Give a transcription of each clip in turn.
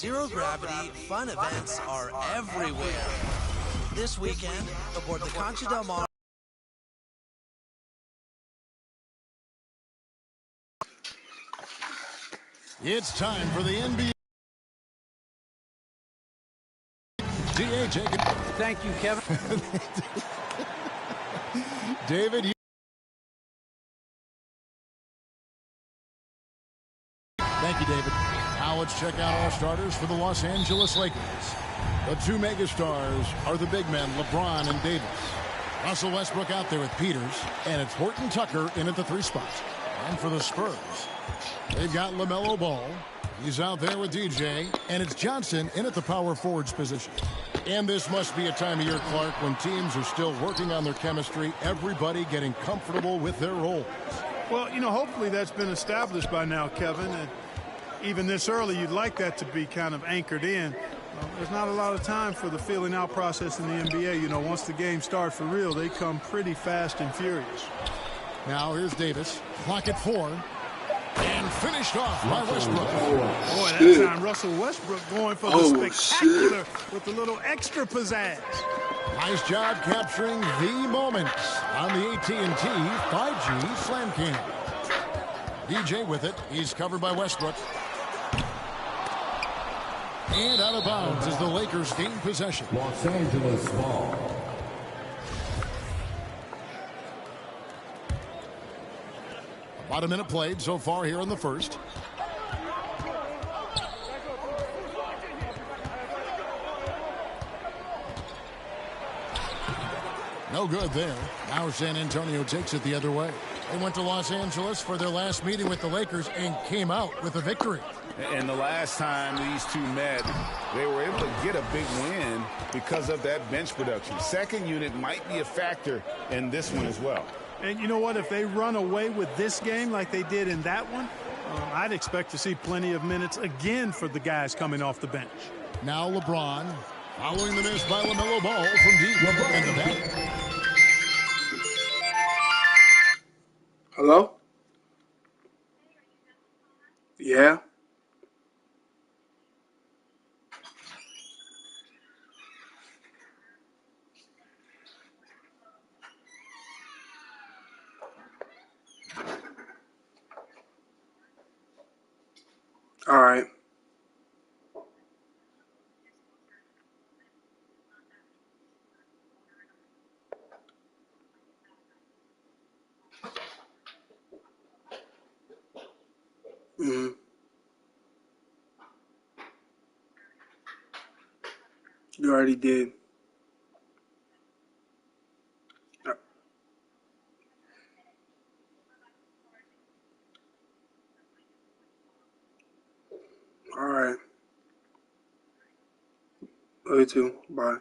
zero gravity fun events are everywhere. This weekend, aboard the Concha del Mar. It's time for the NBA. DA taking. Thank you, Kevin. David. Thank you, David. Now let's check out our starters for the Los Angeles Lakers. The two megastars are the big men, LeBron and Davis. Russell Westbrook out there with Peters, and it's Horton Tucker in at the 3 spot. And for the Spurs, they've got LaMelo Ball. He's out there with DJ, and it's Johnson in at the power forwards position. And this must be a time of year, Clark, when teams are still working on their chemistry, everybody getting comfortable with their roles. Well, you know, hopefully that's been established by now, Kevin. And even this early, you'd like that to be kind of anchored in. There's not a lot of time for the feeling out process in the NBA. You know, once the game starts for real, they come pretty fast and furious. Now here's Davis. Clock at 4. And finished off by Westbrook. Boy, that time Russell Westbrook going for the spectacular with a little extra pizzazz. Nice job capturing the moments on the AT&T 5G Slam Cam. DJ with it. He's covered by Westbrook. And out of bounds as the Lakers gain possession. Los Angeles ball. About a minute played so far here in the first. No good there. Now San Antonio takes it the other way. They went to Los Angeles for their last meeting with the Lakers and came out with a victory. And the last time these two met, they were able to get a big win because of that bench production. Second unit might be a factor in this one as well. And you know what? If they run away with this game like they did in that one, I'd expect to see plenty of minutes again for the guys coming off the bench. Now LeBron following the miss by LaMelo Ball from deep. And the back. Hello? Yeah? All right. You already did. All right. Love you too. Bye.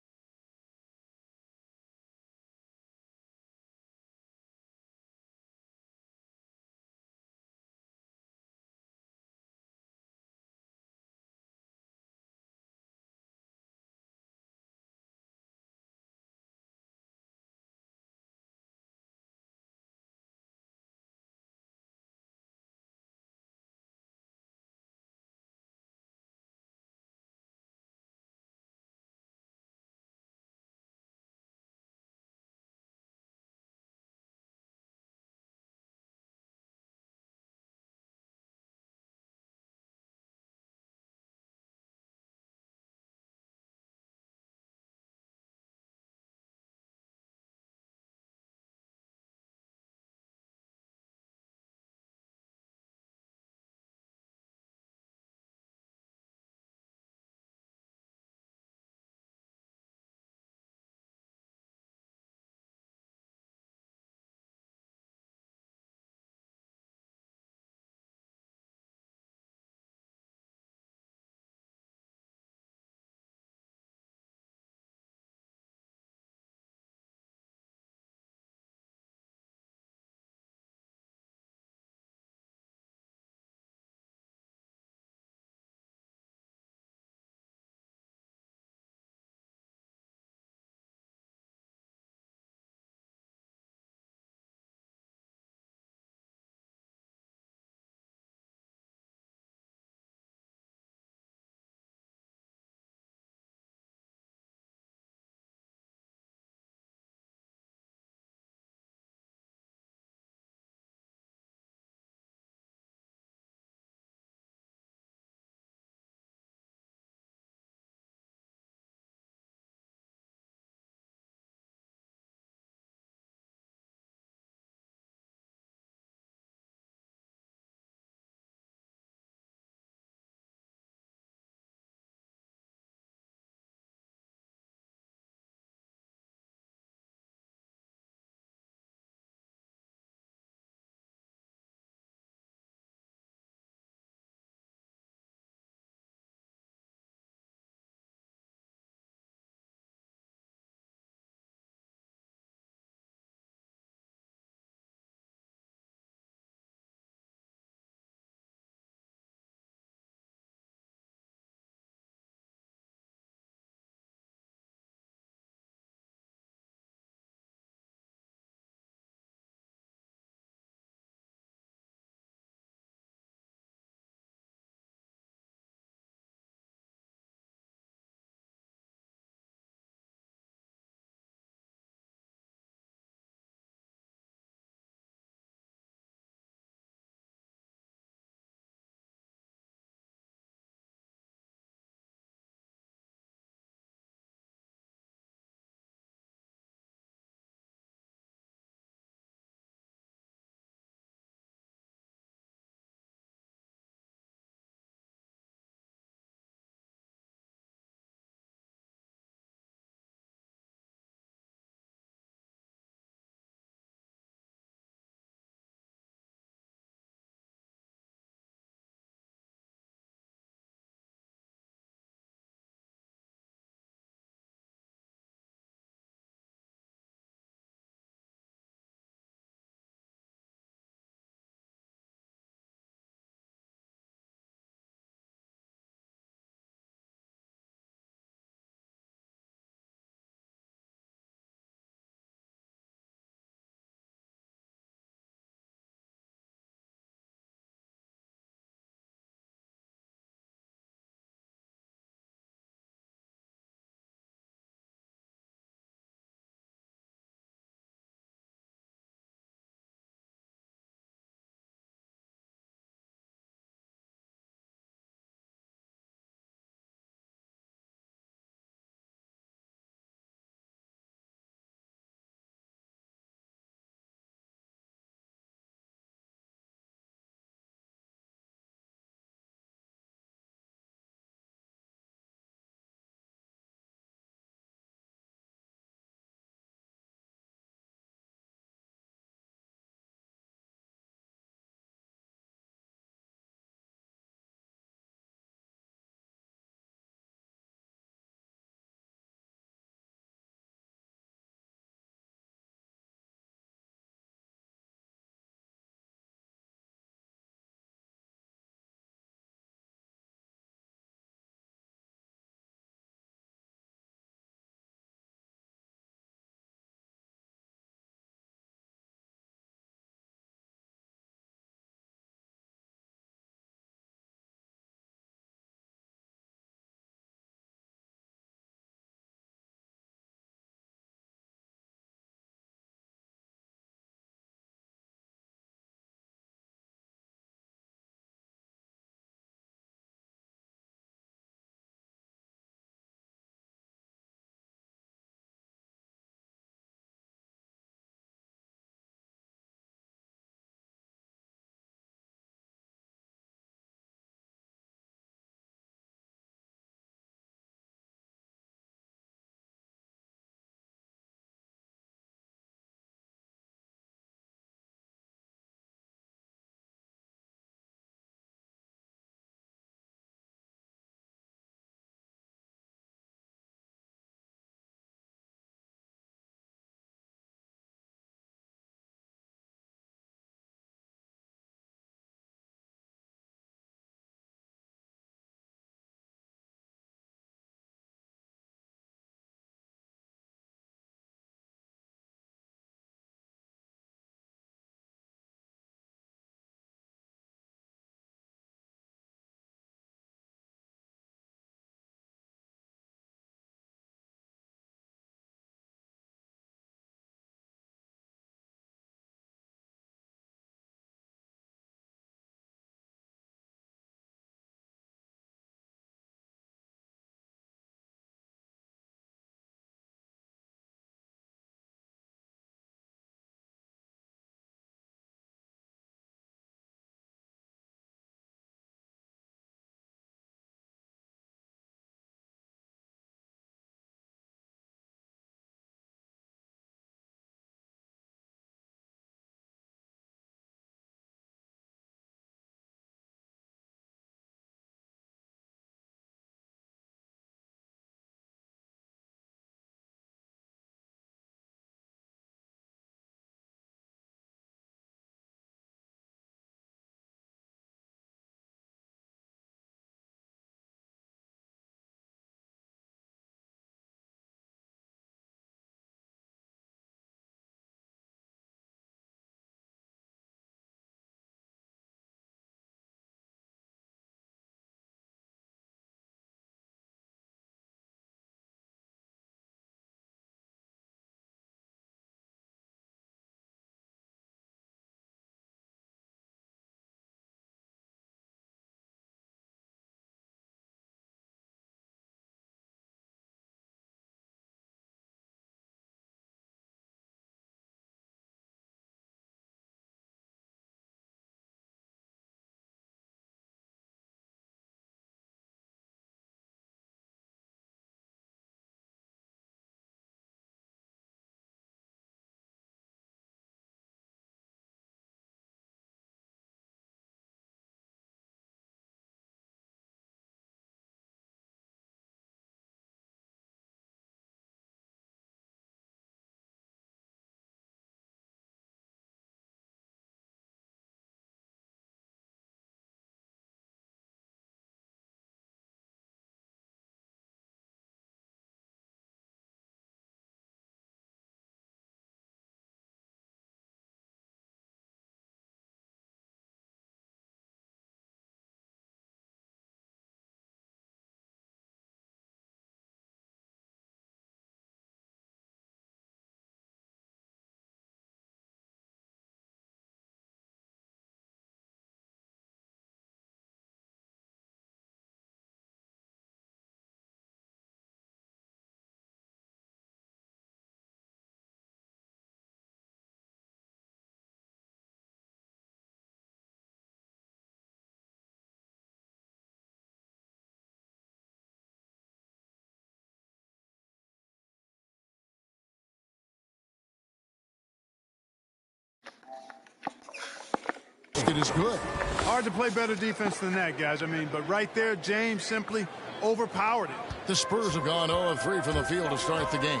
it is good. Hard to play better defense than that, guys. I mean, but right there, James simply overpowered it. The Spurs have gone 0 of 3 from the field to start the game.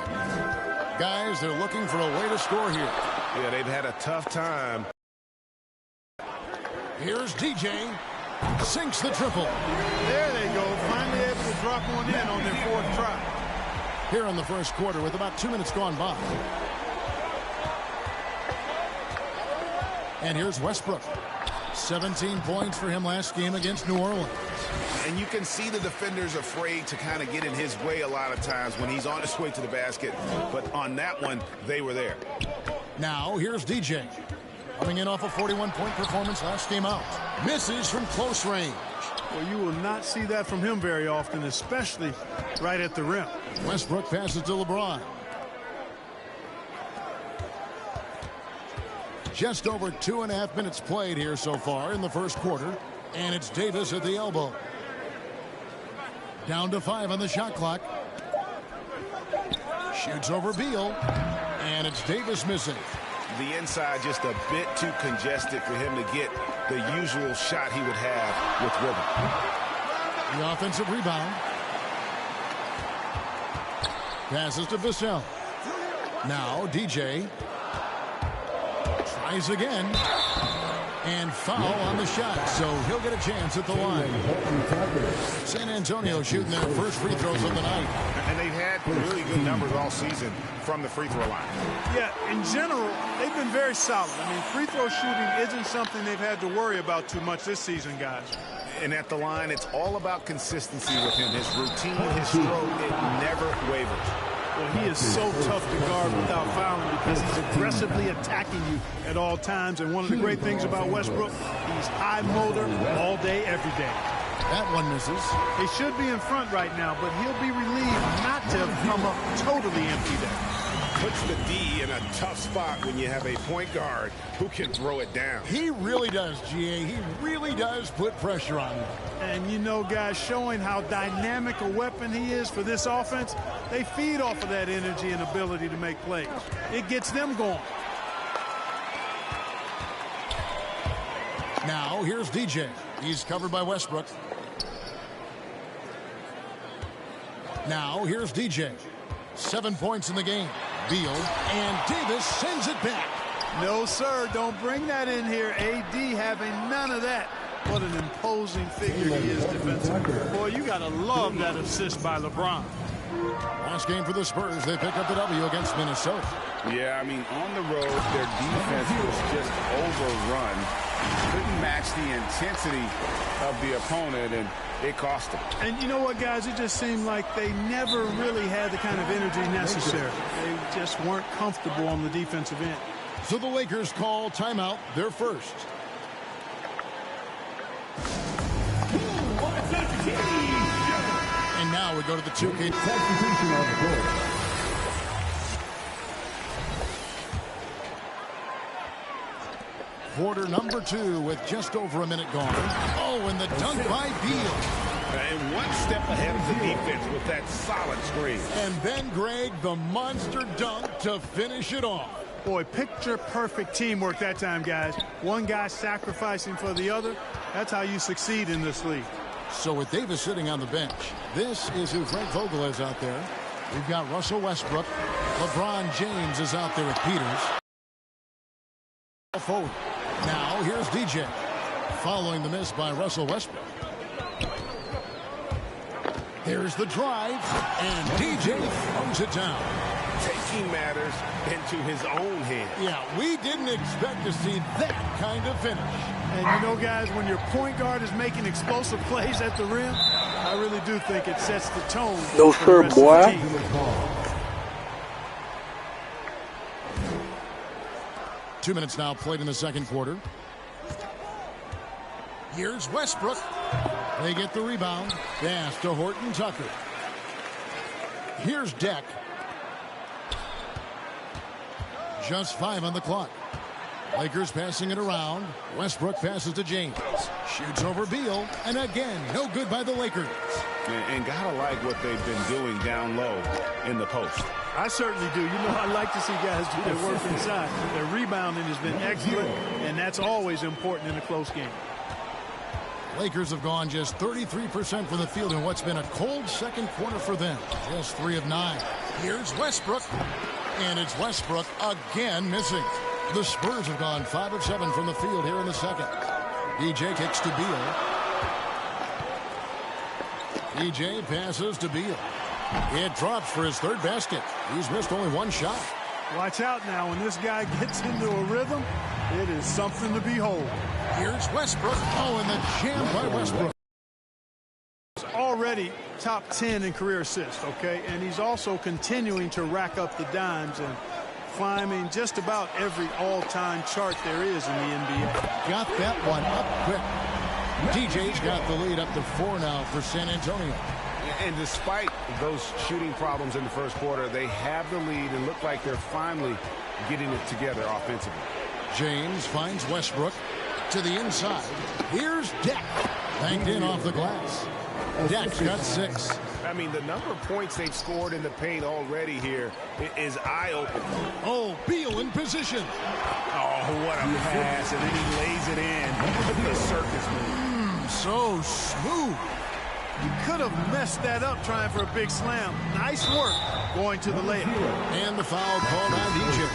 Guys, they're looking for a way to score here. Yeah, they've had a tough time. Here's DJ. Sinks the triple. There they go. Finally able to drop one in on their fourth try. Here in the first quarter with about 2 minutes gone by. And here's Westbrook. 17 points for him last game against New Orleans. And you can see the defenders afraid to kind of get in his way a lot of times when he's on his way to the basket. But on that one, they were there. Now, here's DJ. Coming in off a 41-point performance last game out. Misses from close range. Well, you will not see that from him very often, especially right at the rim. Westbrook passes to LeBron. Just over 2.5 minutes played here so far in the first quarter. And it's Davis at the elbow. Down to 5 on the shot clock. Shoots over Beal. And it's Davis missing. The inside just a bit too congested for him to get the usual shot he would have with rhythm. The offensive rebound. Passes to Vassell. Now DJ. Tries again. And foul on the shot, so he'll get a chance at the line. San Antonio shooting their first free throws of the night. And they've had really good numbers all season from the free throw line. Yeah, in general, they've been very solid. I mean, free throw shooting isn't something they've had to worry about too much this season, guys. And at the line, it's all about consistency with him. His routine, his stroke, it never wavers. Well, he is so tough to guard without fouling because he's aggressively attacking you at all times. And one of the great things about Westbrook, he's high motor all day, every day. That one misses. They should be in front right now, but he'll be relieved not to have come up totally empty there. Puts the D in a tough spot when you have a point guard who can throw it down. He really does, GA. He really does put pressure on them. And you know, guys, showing how dynamic a weapon he is for this offense, they feed off of that energy and ability to make plays. It gets them going. Now, here's DJ. He's covered by Westbrook. Now, here's DJ. 7 points in the game. Beal, and Davis sends it back. No, sir, don't bring that in here. AD having none of that. What an imposing figure he is defensively. Boy, you got to love that assist by LeBron. Last game for the Spurs, they pick up the W against Minnesota. Yeah, I mean, on the road, their defense was just overrun. Couldn't match the intensity of the opponent, and it cost them. And you know what, guys? It just seemed like they never really had the kind of energy necessary. They just weren't comfortable on the defensive end. So the Lakers call timeout, their first. And now we go to the 2K. Substitution on the court. Quarter number 2 with just over a minute gone. Oh, and the dunk by Beal. And one step ahead of the defense with that solid screen. And then, Greg, the monster dunk to finish it off. Boy, picture-perfect teamwork that time, guys. One guy sacrificing for the other. That's how you succeed in this league. So with Davis sitting on the bench, this is who Frank Vogel is out there. We've got Russell Westbrook. LeBron James is out there with Peters. Forward. Now here's DJ. Following the miss by Russell Westbrook. Here's the drive, and DJ throws it down. Taking matters into his own hands. Yeah, we didn't expect to see that kind of finish. And you know, guys, when your point guard is making explosive plays at the rim, I really do think it sets the tone. No, sir, boy. 2 minutes now played in the second quarter. Here's Westbrook. They get the rebound. Pass to Horton Tucker. Here's Deck. Just 5 on the clock. Lakers passing it around. Westbrook passes to James. Shoots over Beal. And again, no good by the Lakers. And gotta like what they've been doing down low in the post. I certainly do. You know, I like to see guys do their work inside. Their rebounding has been excellent, and that's always important in a close game. Lakers have gone just 33% from the field in what's been a cold second quarter for them. Just 3 of 9. Here's Westbrook. And it's Westbrook again missing. The Spurs have gone 5 of 7 from the field here in the second. DJ kicks to Beal. DJ passes to Beal. It drops for his 3rd basket. He's missed only 1 shot. Watch out now. When this guy gets into a rhythm, it is something to behold. Here's Westbrook. Oh, and the jam by Westbrook. He's already top 10 in career assists, okay? And he's also continuing to rack up the dimes and climbing just about every all-time chart there is in the NBA. Got that one up quick. DJ's got the lead up to 4 now for San Antonio. And despite those shooting problems in the first quarter, they have the lead and look like they're finally getting it together offensively. James finds Westbrook to the inside. Here's Deck. Banked in off the glass. Deck's got 6. I mean, the number of points they've scored in the paint already here is eye-opening. Oh, Beal in position. Oh, what a pass, and then he lays it in. Look at the circus move. So smooth. You could have messed that up trying for a big slam. Nice work going to the layup. And the foul called on DJ.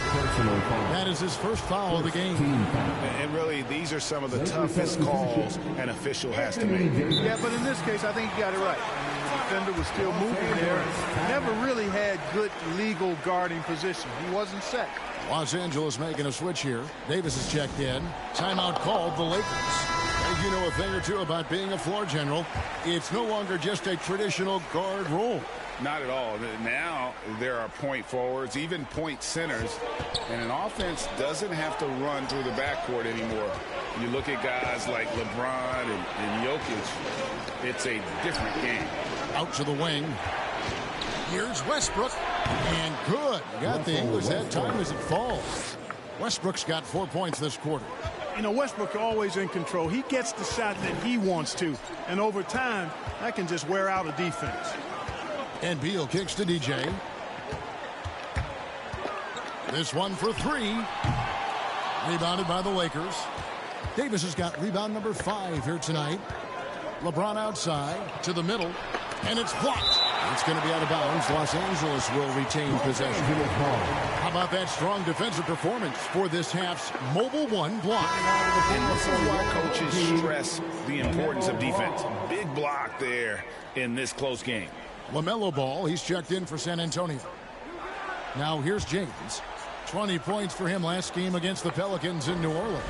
That is his first foul of the game. And really, these are some of the toughest calls an official has to make. Yeah, but in this case, I think he got it right. I mean, the defender was still moving there. Never really had good legal guarding position. He wasn't set. Los Angeles making a switch here. Davis is checked in. Timeout called the Lakers. As you know a thing or two about being a floor general, it's no longer just a traditional guard role. Not at all. Now there are point forwards, even point centers, and an offense doesn't have to run through the backcourt anymore. You look at guys like LeBron and Jokic, it's a different game. Out to the wing. Here's Westbrook. And good. Got the English that time as it falls. Westbrook's got 4 points this quarter. You know, Westbrook always in control. He gets the shot that he wants to. And over time, that can just wear out a defense. And Beal kicks to DJ. This one for 3. Rebounded by the Lakers. Davis has got rebound number 5 here tonight. LeBron outside to the middle. And it's blocked. It's going to be out of bounds. Los Angeles will retain possession. How about that strong defensive performance for this half's mobile 1 block? And this is why coaches stress the importance of defense. Big block there in this close game. LaMelo Ball, he's checked in for San Antonio. Now here's James. 20 points for him last game against the Pelicans in New Orleans.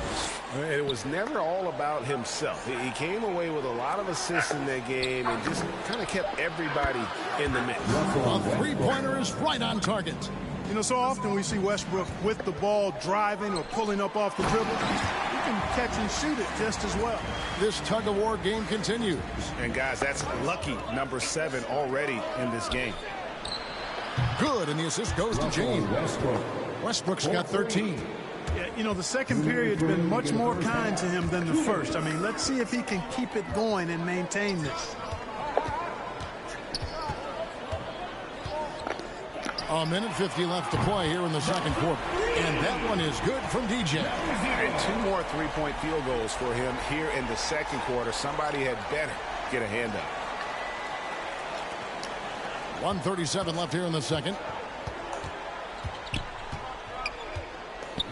It was never all about himself. He came away with a lot of assists in that game and just kind of kept everybody in the mix. A three-pointer is right on target. You know, so often we see Westbrook with the ball driving or pulling up off the dribble. He can catch and shoot it just as well. This tug-of-war game continues. And, guys, that's lucky number 7 already in this game. Good, and the assist goes to James. Westbrook's got 13. Yeah, you know, the second period's been much more kind to him than the first. I mean, let's see if he can keep it going and maintain this. A minute 50 left to play here in the second quarter. And that one is good from DJ. And 2 more three-point field goals for him here in the second quarter. Somebody had better get a hand up. 1:37 left here in the second.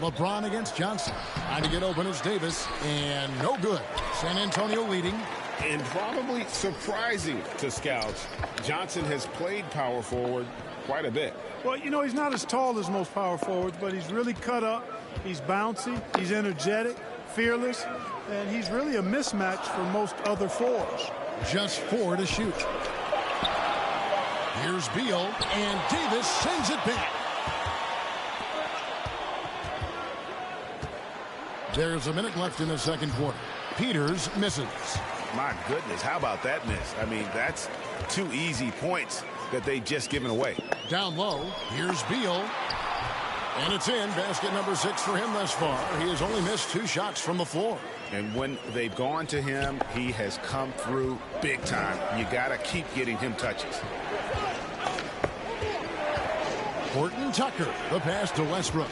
LeBron against Johnson. Trying to get open is Davis. And no good. San Antonio leading. And probably surprising to scouts, Johnson has played power forward quite a bit. Well, you know, he's not as tall as most power forwards, but he's really cut up. He's bouncy. He's energetic, fearless, and he's really a mismatch for most other fours. Just 4 to shoot. Here's Beal, and Davis sends it back. There's a minute left in the second quarter. Peters misses. My goodness, how about that miss? I mean, that's 2 easy points that they just given away. Down low, here's Beal. And it's in. Basket number 6 for him thus far. He has only missed 2 shots from the floor. And when they've gone to him, he has come through big time. You got to keep getting him touches. Horton Tucker, the pass to Westbrook.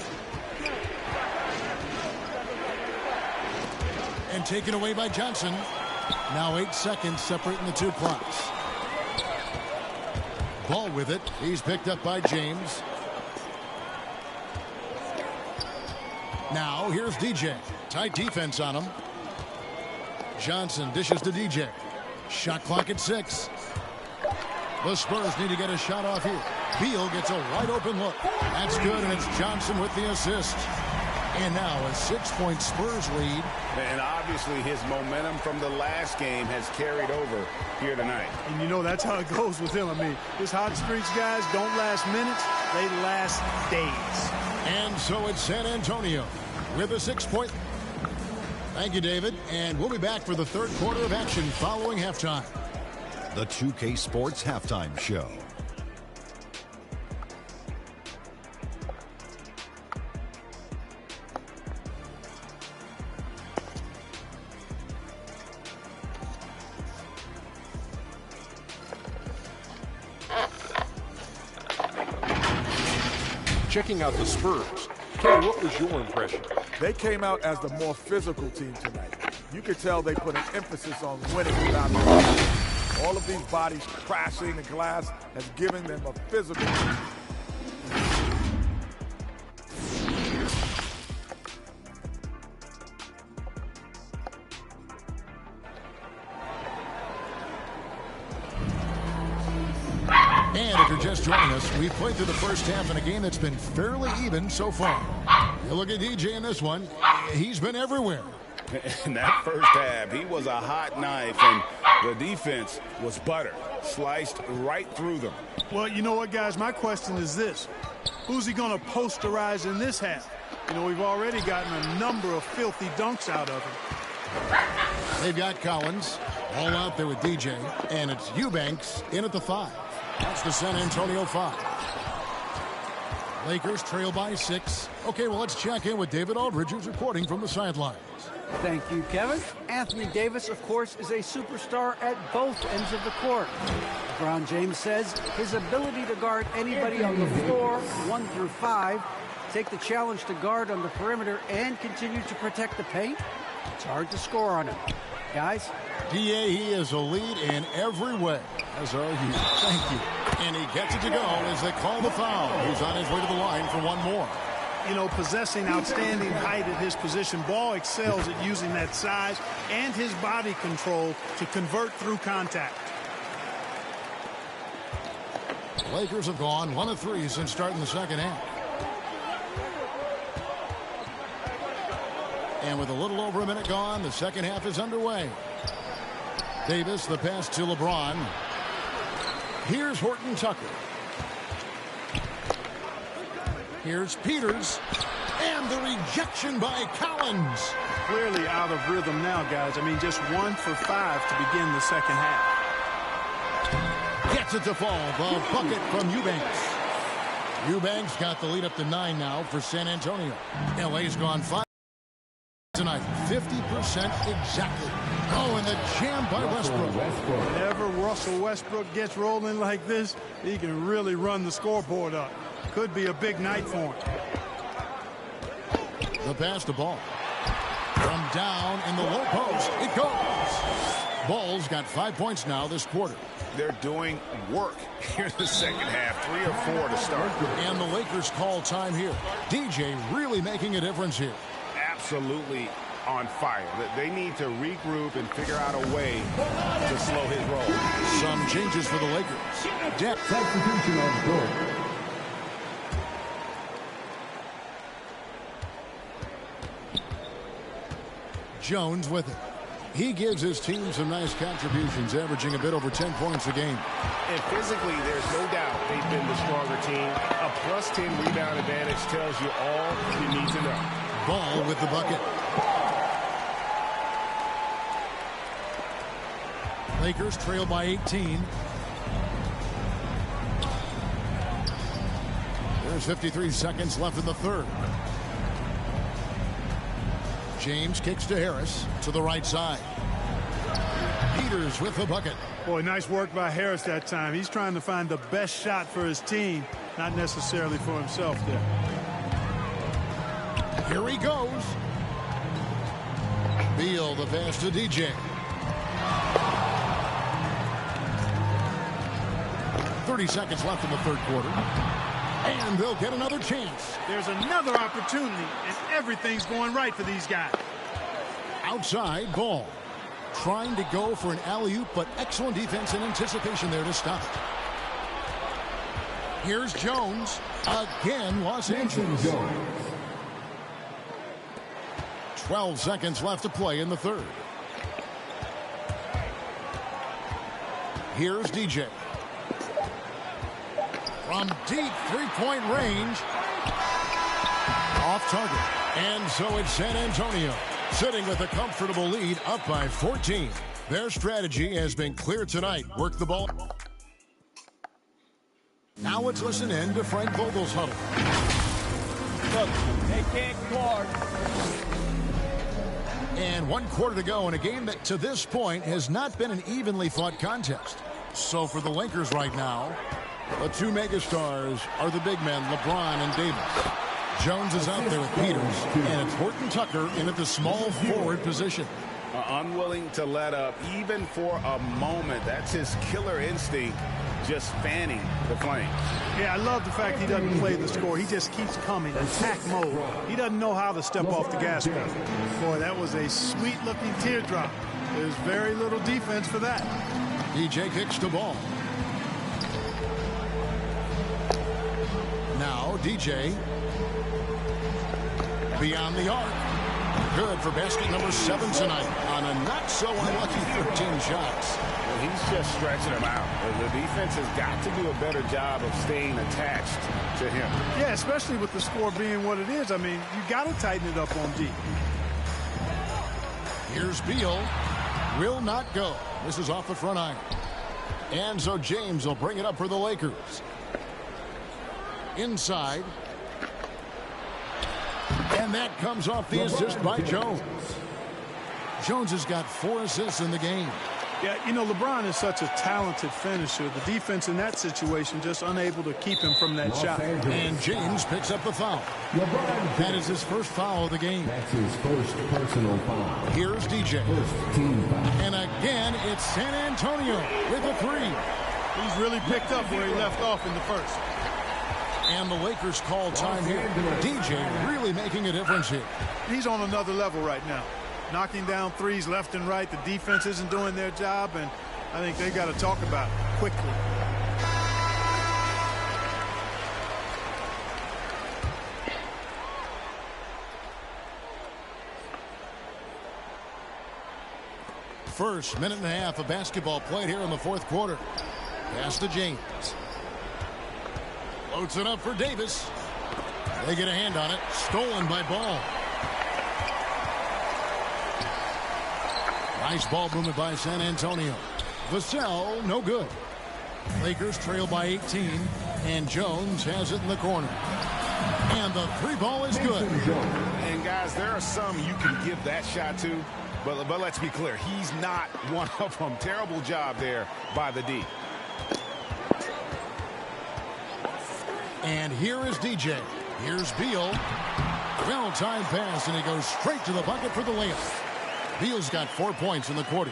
And taken away by Johnson. Now 8 seconds separating the 2 clocks. Ball with it. He's picked up by James. Now here's DJ. Tight defense on him. Johnson dishes to DJ. Shot clock at 6. The Spurs need to get a shot off here. Beal gets a wide open look. That's good, and it's Johnson with the assist. And now a 6-point Spurs lead. And obviously his momentum from the last game has carried over here tonight. And you know that's how it goes with him. I mean, his hot streaks, guys, don't last minutes. They last days. And so it's San Antonio with a 6-point. Thank you, David. And we'll be back for the third quarter of action following halftime. The 2K Sports Halftime Show. Checking out the Spurs. Kenny, what was your impression? They came out as the more physical team tonight. You could tell they put an emphasis on winning without the all of these bodies crashing the glass has given them a physical. And if you're just joining us, we've played through the first half in a game that's been fairly even so far. You look at DJ in this one, he's been everywhere. In that first half, he was a hot knife, and the defense was butter, sliced right through them. Well, you know what, guys? My question is this. Who's he going to posterize in this half? You know, we've already gotten a number of filthy dunks out of him. They've got Collins all out there with DJ, and it's Eubanks in at the 5. That's the San Antonio 5. Lakers trail by 6. Okay, well, let's check in with David Aldridge, who's reporting from the sidelines. Thank you, Kevin. Anthony Davis, of course, is a superstar at both ends of the court. LeBron James says his ability to guard anybody on the floor, 1 through 5, take the challenge to guard on the perimeter and continue to protect the paint, it's hard to score on him. Guys? DA, he is a lead in every way, as are you. Thank you. And he gets it to go as they call the foul. He's on his way to the line for one more. You know, possessing outstanding height at his position, Ball excels at using that size and his body control to convert through contact. The Lakers have gone 1 of 3 since starting the second half. And with a little over a minute gone, the second half is underway. Davis, the pass to LeBron. Here's Horton Tucker. Here's Peters. And the rejection by Collins. Clearly out of rhythm now, guys. I mean, just 1 for 5 to begin the second half. Gets it to fall. The bucket from Eubanks. Eubanks got the lead up to 9 now for San Antonio. LA's gone 5 tonight. 50% exactly. Oh, and the jam by Westbrook. Whenever Russell Westbrook gets rolling like this, he can really run the scoreboard up. Could be a big night for him. The pass to Ball. From down in the low post, it goes. Ball's got 5 points now this quarter. They're doing work here in the second half. 3 or 4 to start. And the Lakers call time here. DJ really making a difference here. Absolutely on fire. They need to regroup and figure out a way to slow his roll. Some changes for the Lakers. Substitution on court. Jones with it. He gives his team some nice contributions, averaging a bit over 10 points a game. And physically, there's no doubt they've been the stronger team. A plus 10 rebound advantage tells you all you need to know. Ball with the bucket. Lakers trail by 18. There's 53 seconds left in the third. James kicks to Harris to the right side. Peters with the bucket. Boy, nice work by Harris that time. He's trying to find the best shot for his team, not necessarily for himself there. Here he goes. Beal, the pass to DJ. 30 seconds left in the third quarter. And they'll get another chance. There's another opportunity, and everything's going right for these guys. Outside ball. Trying to go for an alley-oop, but excellent defense and anticipation there to stop. Here's Jones. Again, Los Angeles. 12 seconds left to play in the third. Here's DJ. From deep three-point range. Off target. And so it's San Antonio, sitting with a comfortable lead, up by 14. Their strategy has been clear tonight. Work the ball. Now let's listen in to Frank Vogel's huddle. Look, they can't guard. And 1 quarter to go in a game that to this point has not been an evenly fought contest. So for the Lakers right now, the two megastars are the big men, LeBron and Davis. Jones is out there with Peters, and it's Horton Tucker in at the small forward position. Unwilling to let up, even for a moment. That's his killer instinct, just fanning the flames. Yeah, I love the fact he doesn't play the score. He just keeps coming, attack mode. He doesn't know how to step off the gas pedal. Boy, that was a sweet-looking teardrop. There's very little defense for that. DJ kicks the ball. Now DJ beyond the arc. Good for basket number 7 tonight on a not so unlucky 13 shots. Well, he's just stretching them out. The defense has got to do a better job of staying attached to him. Yeah, especially with the score being what it is. I mean, you got to tighten it up on D. Here's Beal. Will not go. This is off the front iron. And so James will bring it up for the Lakers. Inside. And that comes off the assist by Jones. Jones has got 4 assists in the game. Yeah, you know, LeBron is such a talented finisher. The defense in that situation just unable to keep him from that shot. And James picks up the foul. That is his first foul of the game. That's his first personal foul. Here's DJ. First team foul. And again, it's San Antonio with a 3. He's really picked up where he left off in the first. And the Lakers call time here. DJ really making a difference here. He's on another level right now. Knocking down threes left and right. The defense isn't doing their job, and I think they got to talk about it quickly. First minute and a half of basketball played here in the fourth quarter. Pass to James. Loads it up for Davis. They get a hand on it. Stolen by Ball. Nice ball movement by San Antonio. Vassell, no good. Lakers trail by 18, and Jones has it in the corner. And the 3 ball is good. And guys, there are some you can give that shot to, but let's be clear, he's not one of them. Terrible job there by the D. And here is DJ. Here's Beal. Well-timed pass, and he goes straight to the bucket for the layup. Beal's got 4 points in the quarter.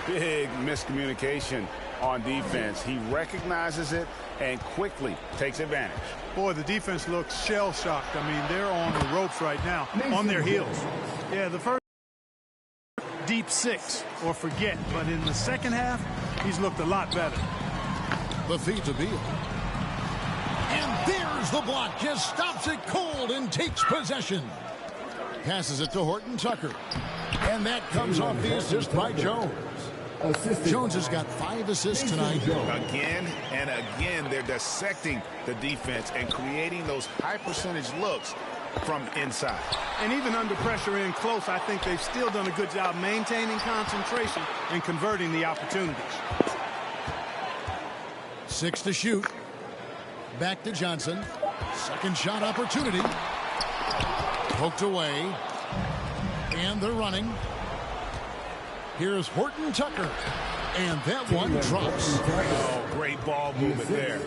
Big miscommunication on defense. He recognizes it and quickly takes advantage. Boy, the defense looks shell-shocked. I mean, they're on the ropes right now, on their heels. Yeah, the first deep 6 or forget, but in the second half, he's looked a lot better. The feed to Beal. And there's the block. Just stops it cold and takes possession. Passes it to Horton Tucker. And that comes off the assist by Jones. Jones has got 5 assists tonight. Again and again, they're dissecting the defense and creating those high percentage looks from inside. And even under pressure in close, I think they've still done a good job maintaining concentration and converting the opportunities. 6 to shoot. Back to Johnson. Second shot opportunity. Poked away. And they're running. Here's Horton Tucker. And that one drops. Oh, great ball movement there.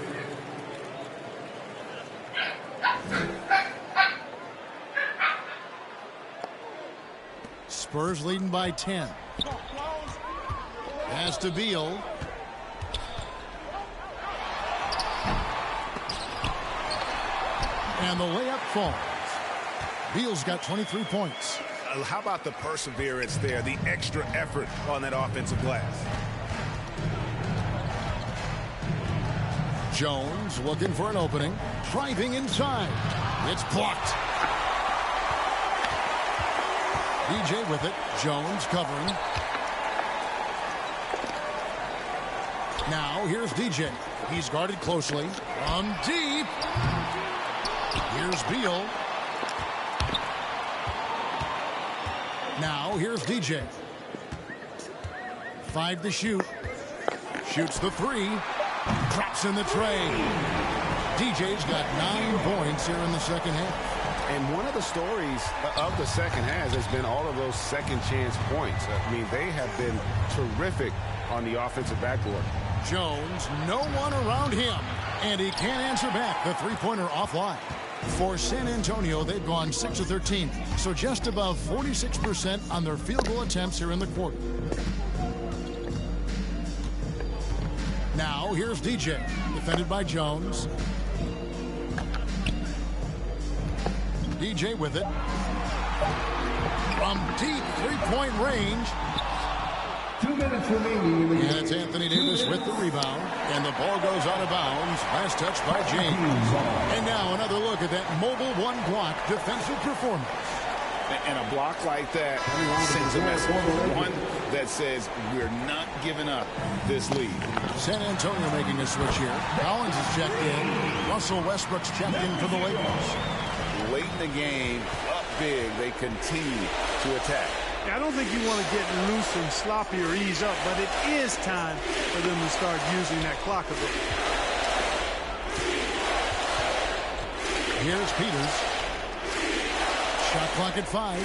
Spurs leading by 10. Pass to Beal. And the layup falls. Beal's got 23 points. How about the perseverance there, the extra effort on that offensive glass? Jones looking for an opening. Driving inside. It's blocked. DJ with it. Jones covering. Now here's DJ. He's guarded closely. From deep. Here's Beal. Now here's DJ. 5 to shoot. Shoots the 3. Drops in the tray. DJ's got 9 points here in the second half. And one of the stories of the second half has been all of those second chance points. I mean, they have been terrific on the offensive backboard. Jones, no one around him. And he can't answer back. The three-pointer offline. For San Antonio, they've gone 6 of 13. So just above 46% on their field goal attempts here in the quarter. Now, here's DJ. Defended by Jones. DJ with it. From deep three-point range. 2 minutes remaining. And it's Anthony Davis with the rebound. And the ball goes out of bounds. Last touch by James. And now another look at that mobile one-block defensive performance. And a block like that sends a message. One that says we're not giving up this lead. San Antonio making a switch here. Collins is checked in. Russell Westbrook's checked in for the Lakers. Late in the game, up big, they continue to attack. Yeah, I don't think you want to get loose and sloppy or ease up, but it is time for them to start using that clock a bit. Here's Peters. Shot clock at 5.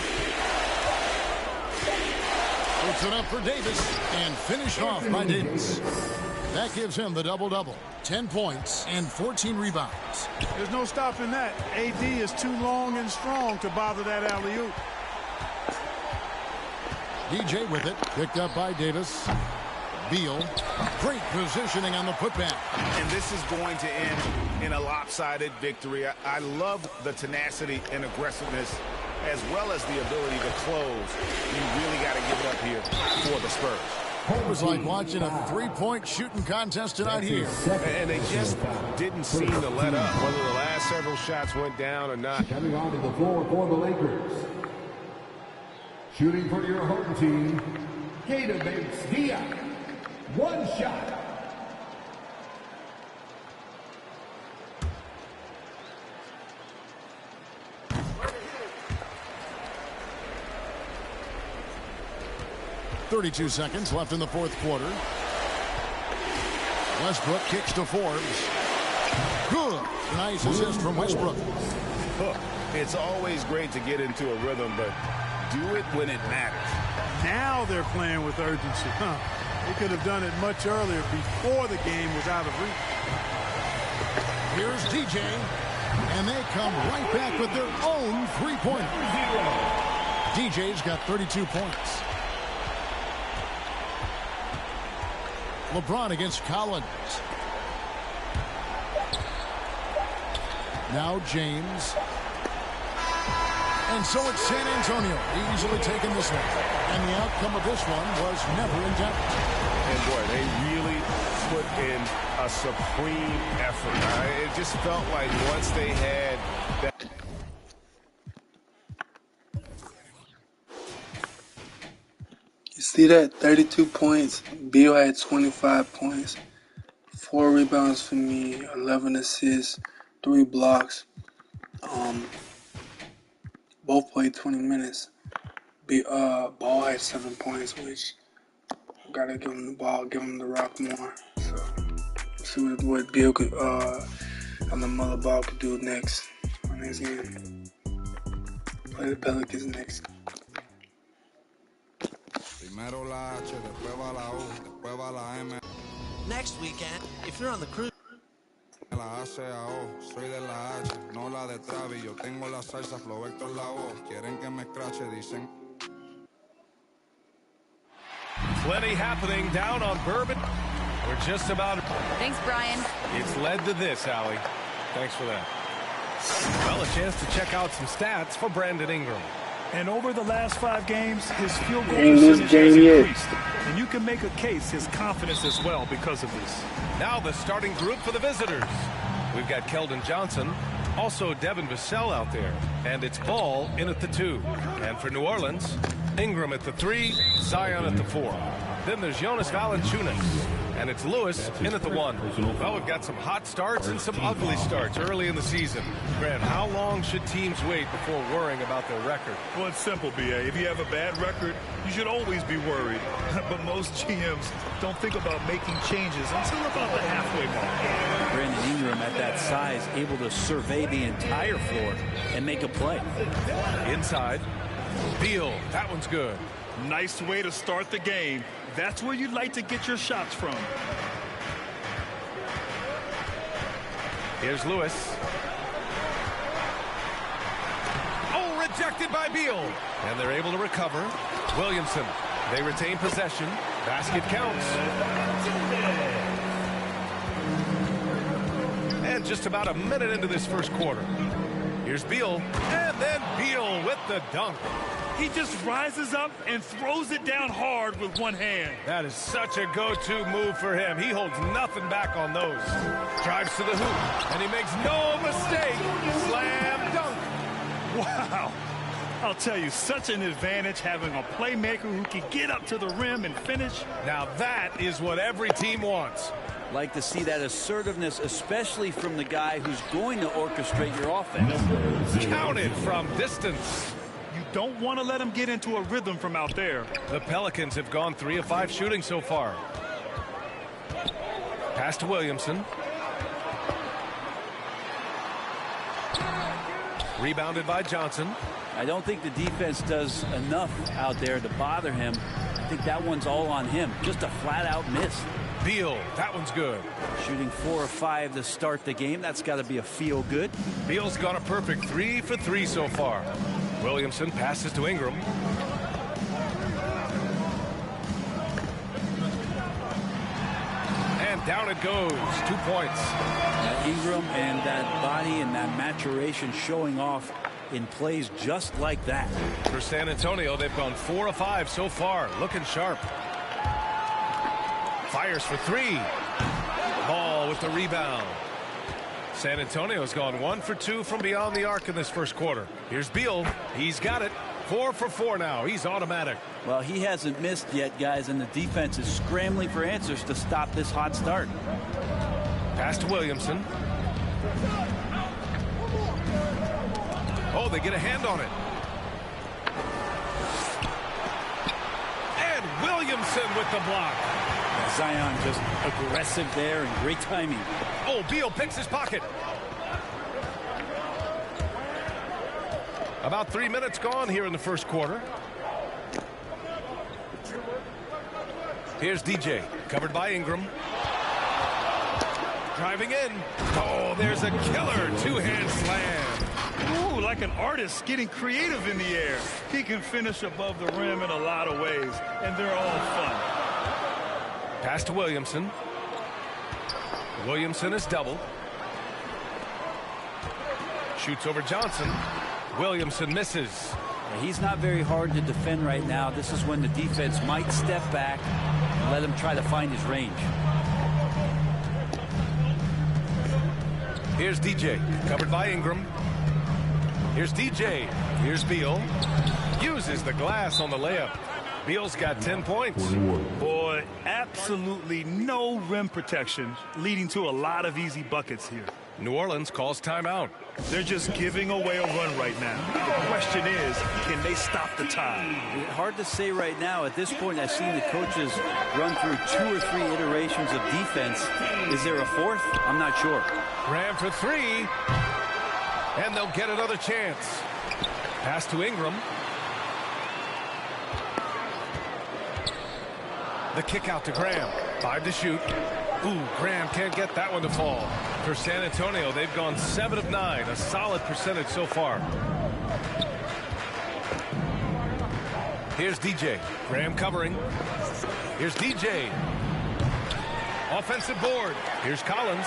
Puts it up for Davis and finished off by Davis. That gives him the double-double. 10 points and 14 rebounds. There's no stopping that. AD is too long and strong to bother that alley-oop. DJ with it. Picked up by Davis. Beal. Great positioning on the putback. And this is going to end in a lopsided victory. I love the tenacity and aggressiveness as well as the ability to close. You really got to give it up here for the Spurs. It was like watching a three-point shooting contest tonight here. And they just didn't seem to let up, whether the last several shots went down or not. Coming onto the floor for the Lakers. Shooting for your home team, Davis Diaz. One shot. .32 seconds left in the fourth quarter. Westbrook kicks to Forbes. Good. Nice assist from Westbrook. It's always great to get into a rhythm, but do it when it matters. Now they're playing with urgency. They could have done it much earlier before the game was out of reach. Here's DJ. And they come right back with their own three-pointer. DJ's got 32 points. LeBron against Collins. Now James. And so it's San Antonio easily taking this one. And the outcome of this one was never in doubt. And boy, they really put in a supreme effort. It just felt like once they had that. You see that? 32 points. Beal had 25 points. 4 rebounds for me. 11 assists. 3 blocks. Both played 20 minutes. Ball had 7 points, which gotta give him the ball, give him the rock more. So see what Beal could LaMelo Ball could do next on his game. Play the Pelicans next. Next weekend, if you're on the cruise. Soy de la H, no la de Travis. Yo tengo la salsa, flow Héctor Lavoe. Quieren que me escrache, dicen. Plenty happening down on Bourbon. We're just about. Thanks, Brian. It's led to this, Allie. Thanks for that. Well, a chance to check out some stats for Brandon Ingram. And over the last 5 games, his field goal percentage has increased. And you can make a case his confidence as well because of this. Now the starting group for the visitors. We've got Keldon Johnson, also Devin Vassell out there. And it's Ball in at the 2. And for New Orleans, Ingram at the 3, Zion at the 4. Then there's Jonas Valanciunas. And it's Lewis in at the 1. Well, we've got some hot starts and some ugly starts early in the season. Grant, how long should teams wait before worrying about their record? Well, it's simple, B.A. If you have a bad record, you should always be worried. But most GMs don't think about making changes until about the halfway mark. Brandon Ingram at that size, able to survey the entire floor and make a play. Inside, Beal, that one's good. Nice way to start the game. That's where you'd like to get your shots from. Here's Lewis. Oh, rejected by Beal. And they're able to recover. Williamson, they retain possession. Basket counts. And just about a minute into this first quarter. Here's Beal. And then Beal with the dunk. He just rises up and throws it down hard with one hand. That is such a go-to move for him. He holds nothing back on those. Drives to the hoop, and he makes no mistake. Slam dunk. Wow. I'll tell you, such an advantage having a playmaker who can get up to the rim and finish. Now that is what every team wants. Like to see that assertiveness, especially from the guy who's going to orchestrate your offense. Counted from distance. Don't want to let him get into a rhythm from out there. The Pelicans have gone 3 of 5 shooting so far. Pass to Williamson. Rebounded by Johnson. I don't think the defense does enough out there to bother him. I think that one's all on him. Just a flat-out miss. Beal, that one's good. Shooting 4 of 5 to start the game. That's got to be a feel good. Beal's got a perfect 3 for 3 so far. Williamson passes to Ingram. And down it goes. 2 points. Ingram and that body and that maturation showing off in plays just like that. For San Antonio, they've gone 4 of 5 so far. Looking sharp. Fires for 3. Ball with the rebound. San Antonio's gone 1 for 2 from beyond the arc in this first quarter. Here's Beal. He's got it. 4 for 4 now. He's automatic. Well, he hasn't missed yet, guys, and the defense is scrambling for answers to stop this hot start. Pass to Williamson. Oh, they get a hand on it. And Williamson with the block. Zion just aggressive there and great timing. Oh, Beal picks his pocket. About 3 minutes gone here in the first quarter. Here's DJ, covered by Ingram. Driving in. Oh, there's a killer 2-hand slam. Ooh, like an artist getting creative in the air. He can finish above the rim in a lot of ways, and they're all fun. Pass to Williamson. Williamson is doubled. Shoots over Johnson. Williamson misses. He's not very hard to defend right now. This is when the defense might step back and let him try to find his range. Here's DJ, covered by Ingram. Here's DJ. Here's Beal. Uses the glass on the layup. Beal's got 10 points. Boy, absolutely no rim protection, leading to a lot of easy buckets here. New Orleans calls timeout. They're just giving away a run right now. The question is, can they stop the tide? Hard to say right now. At this point, I've seen the coaches run through 2 or 3 iterations of defense. Is there a fourth? I'm not sure. Graham for 3. And they'll get another chance. Pass to Ingram. The kick out to Graham. 5 to shoot. Ooh, Graham can't get that one to fall. For San Antonio, they've gone 7 of 9, a solid percentage so far. Here's DJ. Graham covering. Here's DJ. Offensive board. Here's Collins.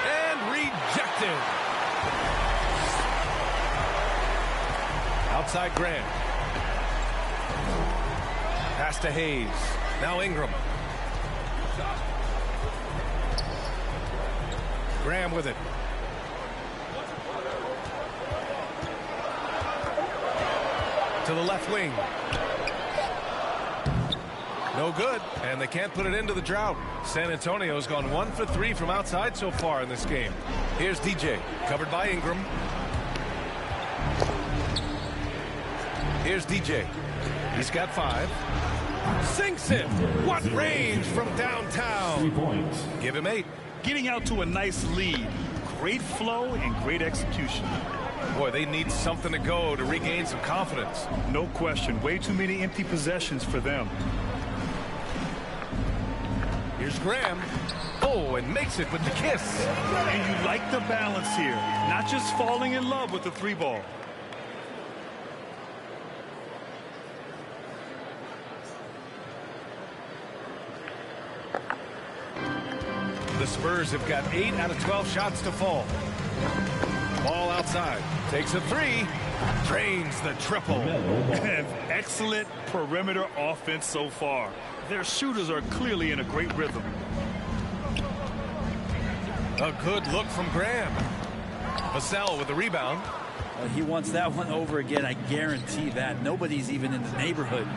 And rejected. Outside Graham. Pass to Hayes. Now Ingram. Graham with it. To the left wing. No good, and they can't put it into the drought. San Antonio's gone 1 for 3 from outside so far in this game. Here's DJ, covered by Ingram. Here's DJ. He's got 5. Sinks it. What range from downtown. 3 points. Give him 8. Getting out to a nice lead. Great flow and great execution. Boy, they need something to go to regain some confidence. No question. Way too many empty possessions for them. Here's Graham. Oh, and makes it with the kiss. And you like the balance here. Not just falling in love with the 3 ball. The Spurs have got 8 out of 12 shots to fall. Ball outside. Takes a 3. Drains the triple. And excellent perimeter offense so far. Their shooters are clearly in a great rhythm. A good look from Graham. Vassell with the rebound. He wants that one over again. I guarantee that. Nobody's even in the neighborhood.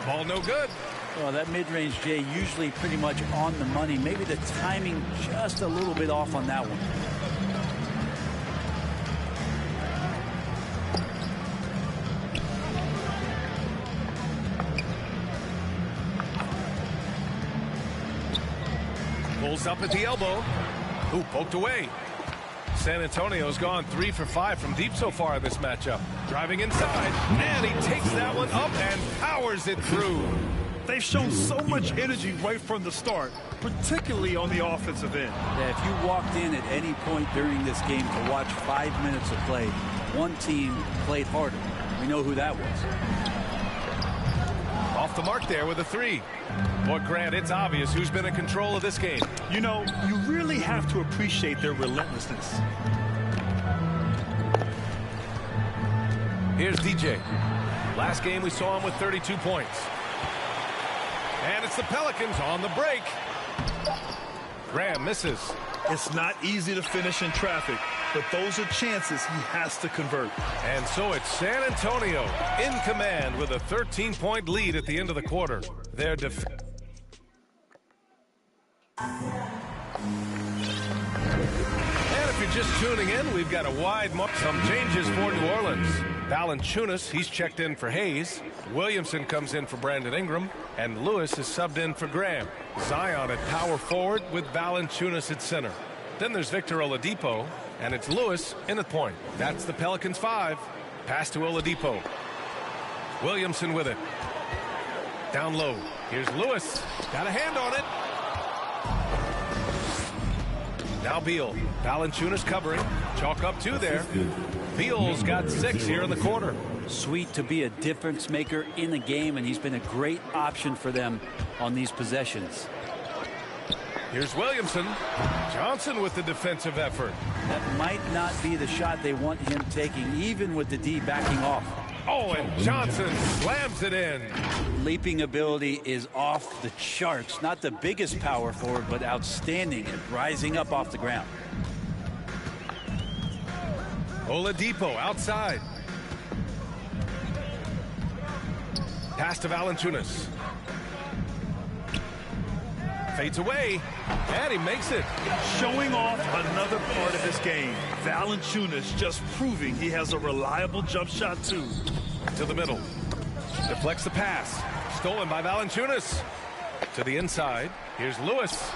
Ball no good. Well, that mid-range, Jay, usually pretty much on the money. Maybe the timing just a little bit off on that one. Pulls up at the elbow. Ooh, poked away. San Antonio's gone 3 for 5 from deep so far in this matchup. Driving inside, and he takes that one up and powers it through. They've shown so much energy right from the start, particularly on the offensive end. Yeah, if you walked in at any point during this game to watch 5 minutes of play, one team played harder. We know who that was. Off the mark there with a 3. Boy, Grant, it's obvious who's been in control of this game. You know, you really have to appreciate their relentlessness. Here's DJ. Last game we saw him with 32 points. And it's the Pelicans on the break. Graham misses. It's not easy to finish in traffic, but those are chances he has to convert. And so it's San Antonio in command with a 13-point lead at the end of the quarter. Their defense. And if you're just tuning in, we've got a wide mark. Some changes for New Orleans. Valanciunas, he's checked in for Hayes. Williamson comes in for Brandon Ingram. And Lewis is subbed in for Graham. Zion at power forward with Valanciunas at center. Then there's Victor Oladipo. And it's Lewis in at point. That's the Pelicans 5. Pass to Oladipo. Williamson with it. Down low. Here's Lewis. Got a hand on it. Now Beal. Valanciunas covering. Chalk up 2 there. Beal's got 6 here in the quarter. Sweet to be a difference maker in the game, and he's been a great option for them on these possessions. Here's Williamson. Johnson with the defensive effort. That might not be the shot they want him taking, even with the D backing off. Oh, and Johnson slams it in. Leaping ability is off the charts. Not the biggest power forward, but outstanding at rising up off the ground. Oladipo outside. Pass to Valanciunas. fades away, and he makes it. Showing off another part of his game. Valanciunas just proving he has a reliable jump shot, too. To the middle. Deflects the pass. Stolen by Valanciunas. To the inside. Here's Lewis.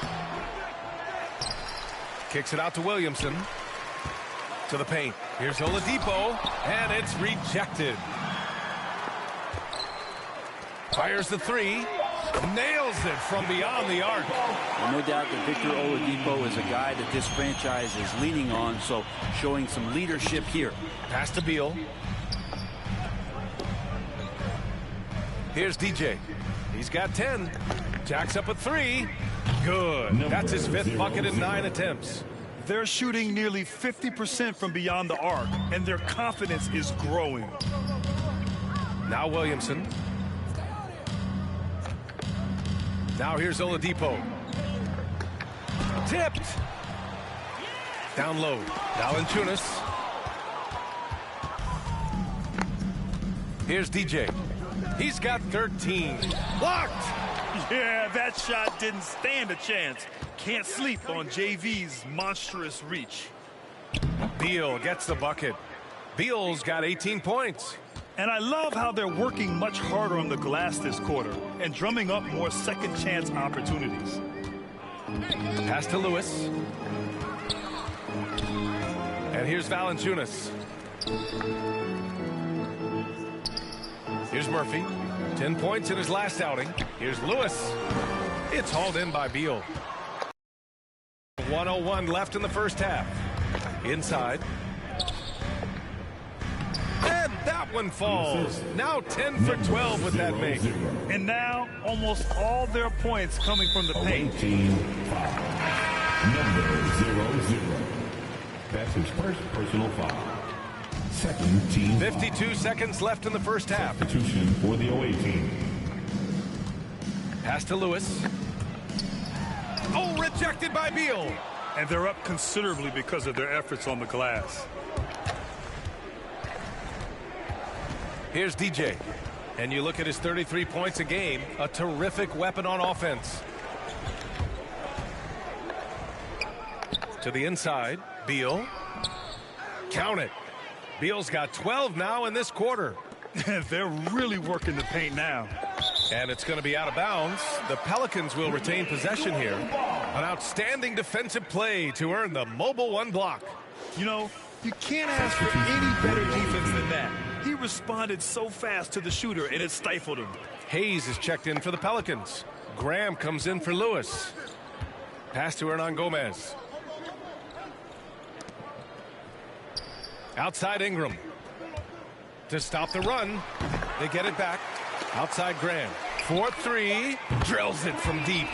Kicks it out to Williamson. To the paint. Here's Oladipo, and it's rejected. Fires the three. Nails it from beyond the arc. Well, no doubt that Victor Oladipo is a guy that this franchise is leaning on, so showing some leadership here. Pass to Beal. Here's DJ. He's got 10. Jacks up a three. Good. That's his 5th bucket in 9 attempts. They're shooting nearly 50% from beyond the arc, and their confidence is growing. Now Williamson. Now here's Oladipo. Tipped. Down low. Valanciunas. Here's DJ. He's got 13. Blocked. Yeah, that shot didn't stand a chance. Can't sleep on JV's monstrous reach. Beal gets the bucket. Beal's got 18 points. And I love how they're working much harder on the glass this quarter and drumming up more second chance opportunities. Pass to Lewis. And here's Valanciunas. Here's Murphy. 10 points in his last outing. Here's Lewis. It's hauled in by Beal. 1:01 left in the first half. Inside. And that one falls. Now 10 for 12 with that make. And now almost all their points coming from the paint. Team foul. Number 00. That's his first personal foul. Second team 52 seconds left in the first half. Substitution for the away team. Pass to Lewis. Oh, rejected by Beal. And they're up considerably because of their efforts on the glass. Here's DJ. And you look at his 33 points a game, a terrific weapon on offense. To the inside, Beal. Count it. Beal's got 12 now in this quarter. They're really working the paint now. And it's going to be out of bounds. The Pelicans will retain possession here. An outstanding defensive play to earn the mobile 1 block. You know, you can't ask for any better defense than that. He responded so fast to the shooter, and it stifled him. Hayes is checked in for the Pelicans. Graham comes in for Lewis. Pass to Hernan Gomez. Outside Ingram. To stop the run. They get it back. Outside Graham. 4-3. Drills it from deep.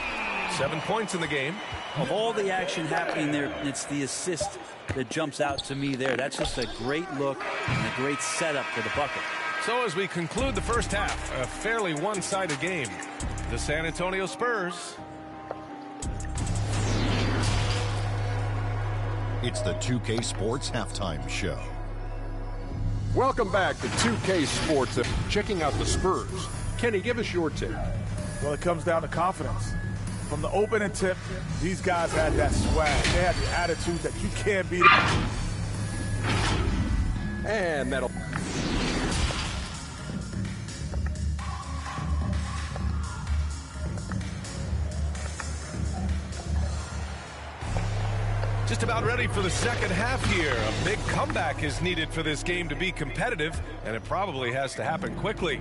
7 points in the game. Of all the action happening there, it's the assist that jumps out to me there. That's just a great look and a great setup for the bucket. So as we conclude the first half, a fairly one-sided game. The San Antonio Spurs. It's the 2K Sports Halftime Show. Welcome back to 2K Sports. Checking out the Spurs. Kenny, give us your tip. Well, it comes down to confidence. From the opening tip, these guys had that swag. They had the attitude that you can't beat them. And that'll... Just about ready for the second half here. A big comeback is needed for this game to be competitive, and it probably has to happen quickly.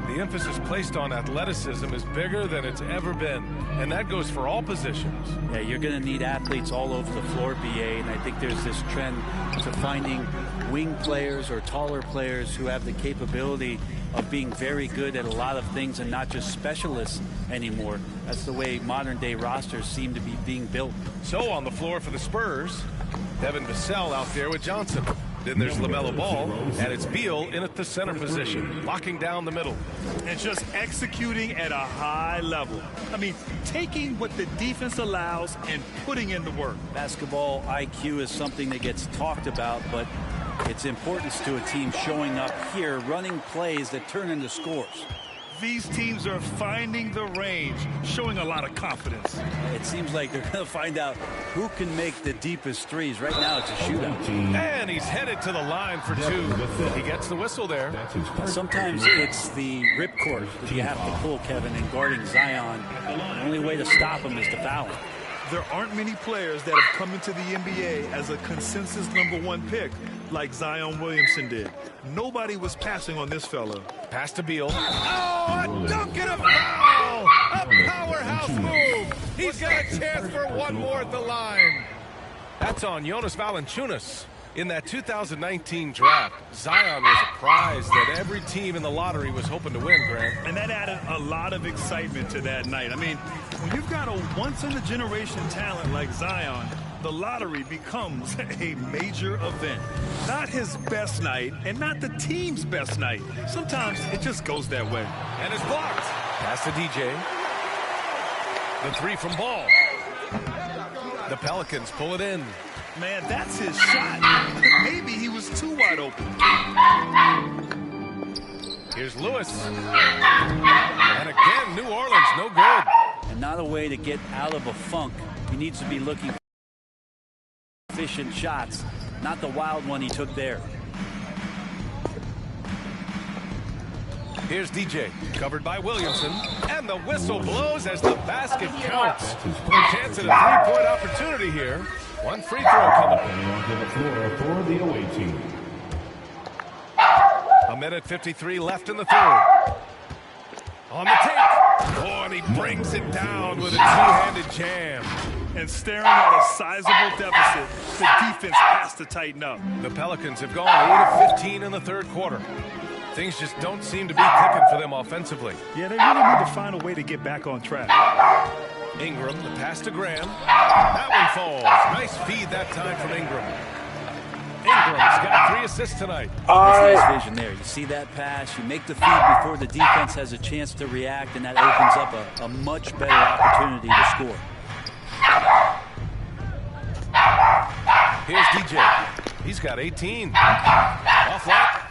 The emphasis placed on athleticism is bigger than it's ever been, and that goes for all positions. Yeah, you're going to need athletes all over the floor, BA, and I think there's this trend to finding wing players or taller players who have the capability of being very good at a lot of things and not just specialists anymore. That's the way modern-day rosters seem to be being built. So on the floor for the Spurs, Devin Vassell out there with Johnson. Then there's LaMelo Ball, and it's Beal in at the center position, locking down the middle. And just executing at a high level. I mean, taking what the defense allows and putting in the work. Basketball IQ is something that gets talked about, but its importance to a team showing up here, running plays that turn into scores. These teams are finding the range, showing a lot of confidence. It seems like they're going to find out who can make the deepest threes. Right now, it's a shootout. And he's headed to the line for two. He gets the whistle there. Sometimes it's the ripcord that you have to pull, Kevin, in guarding Zion. The only way to stop him is to foul him. There aren't many players that have come into the NBA as a consensus #1 pick like Zion Williamson did. Nobody was passing on this fella. Pass to Beal. Oh, a dunk and a foul! A powerhouse move! He's got a chance for one more at the line. That's on Jonas Valanciunas. In that 2019 draft, Zion was a prize that every team in the lottery was hoping to win, Grant. And that added a lot of excitement to that night. I mean, when you've got a once-in-a-generation talent like Zion, the lottery becomes a major event. Not his best night and not the team's best night. Sometimes it just goes that way. And it's blocked. Pass to DJ. The three from Ball. The Pelicans pull it in. Man, that's his shot. Maybe he was too wide open. Here's Lewis. And again, New Orleans, no good. And not a way to get out of a funk. He needs to be looking for efficient shots, not the wild one he took there. Here's DJ, covered by Williamson, and the whistle blows as the basket counts. Chance at a three-point opportunity here. One free throw coming. To the floor for the away team. A minute 53 left in the third. On the take. Oh, and he brings it down with a two-handed jam. And staring at a sizable deficit, the defense has to tighten up. The Pelicans have gone 8 of 15 in the third quarter. Things just don't seem to be clicking for them offensively. Yeah, they really need to find a way to get back on track. Ingram, the pass to Graham. That one falls. Nice feed that time from Ingram. Ingram's got 3 assists tonight. Nice vision there. You see that pass, you make the feed before the defense has a chance to react, and that opens up a much better opportunity to score. Here's DJ. He's got 18. Offline.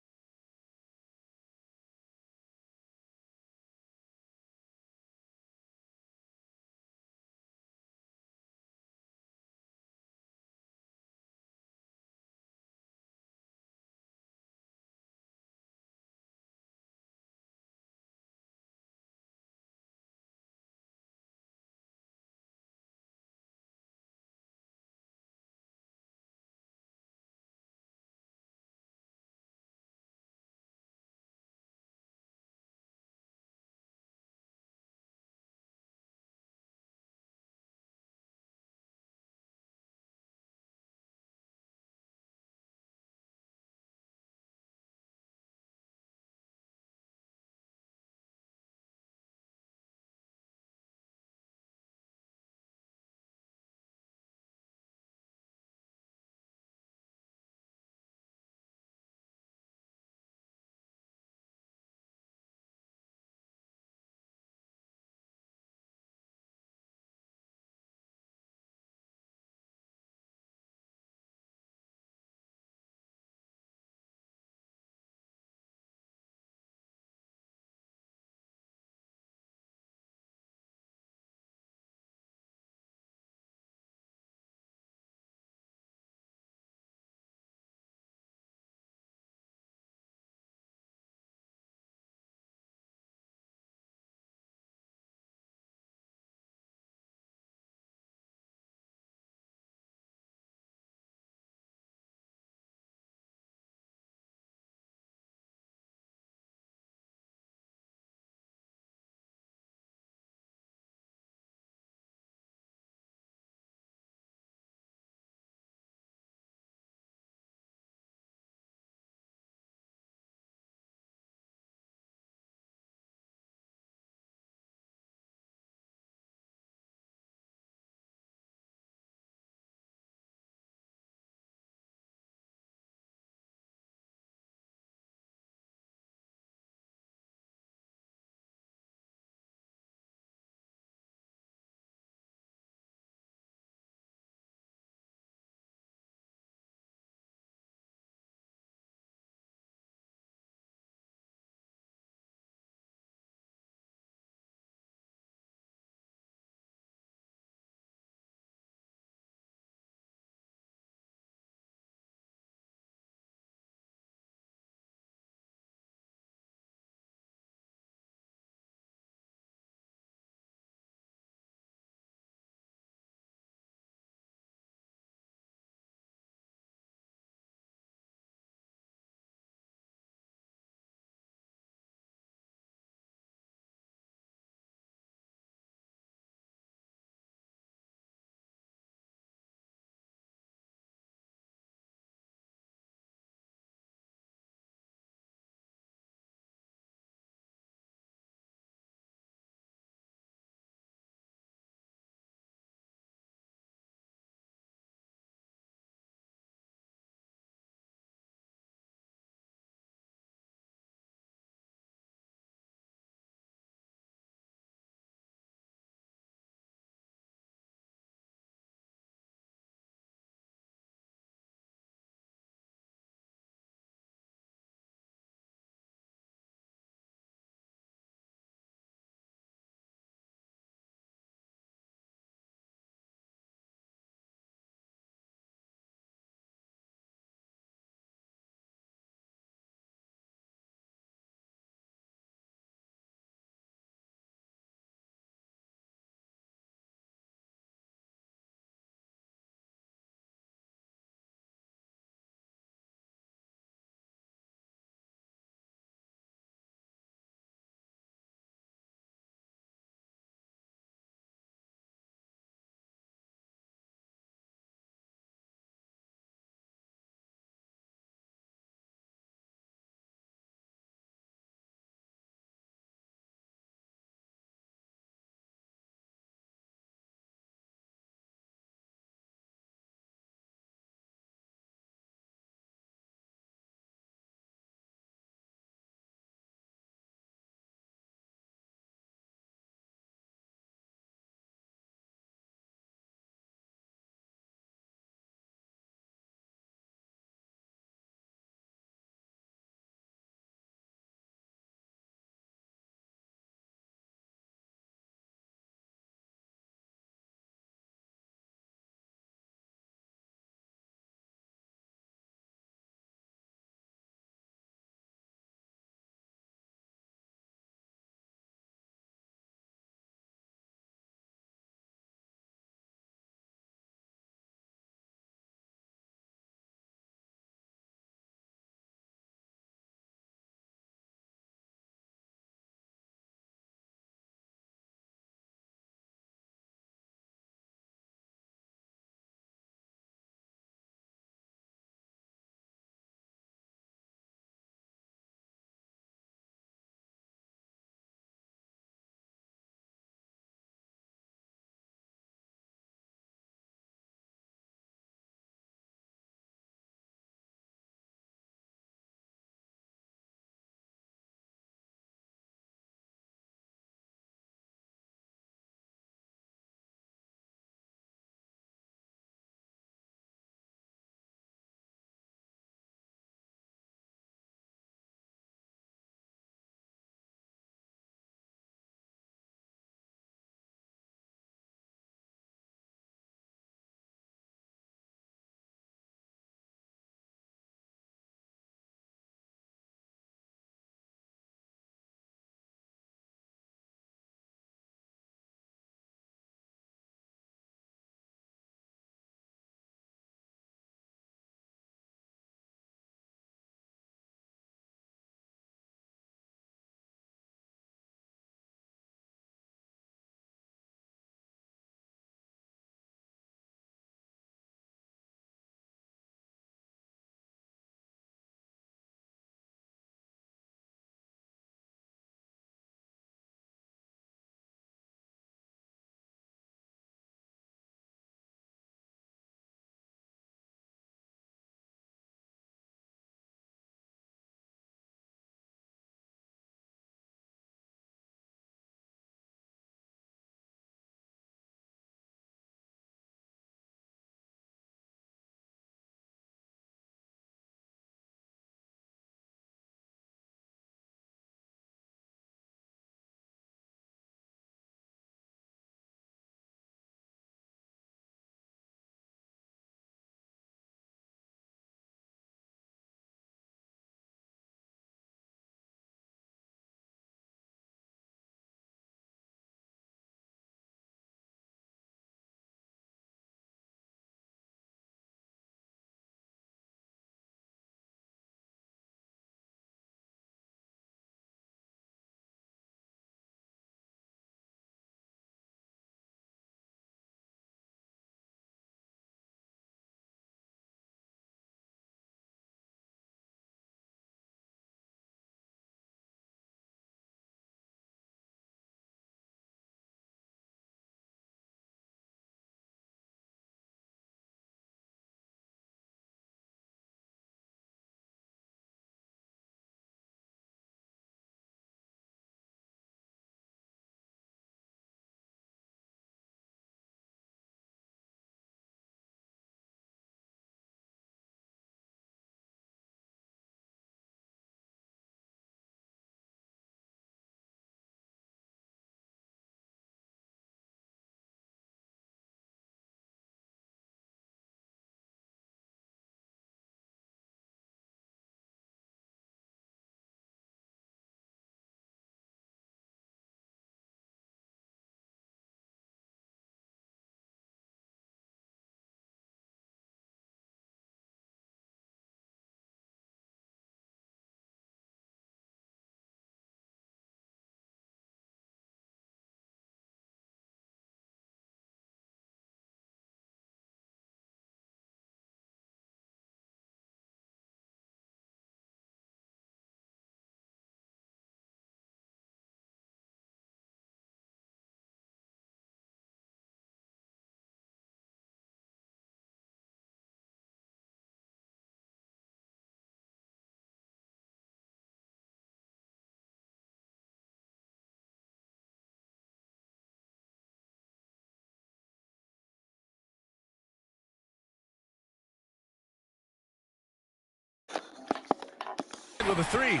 with a three.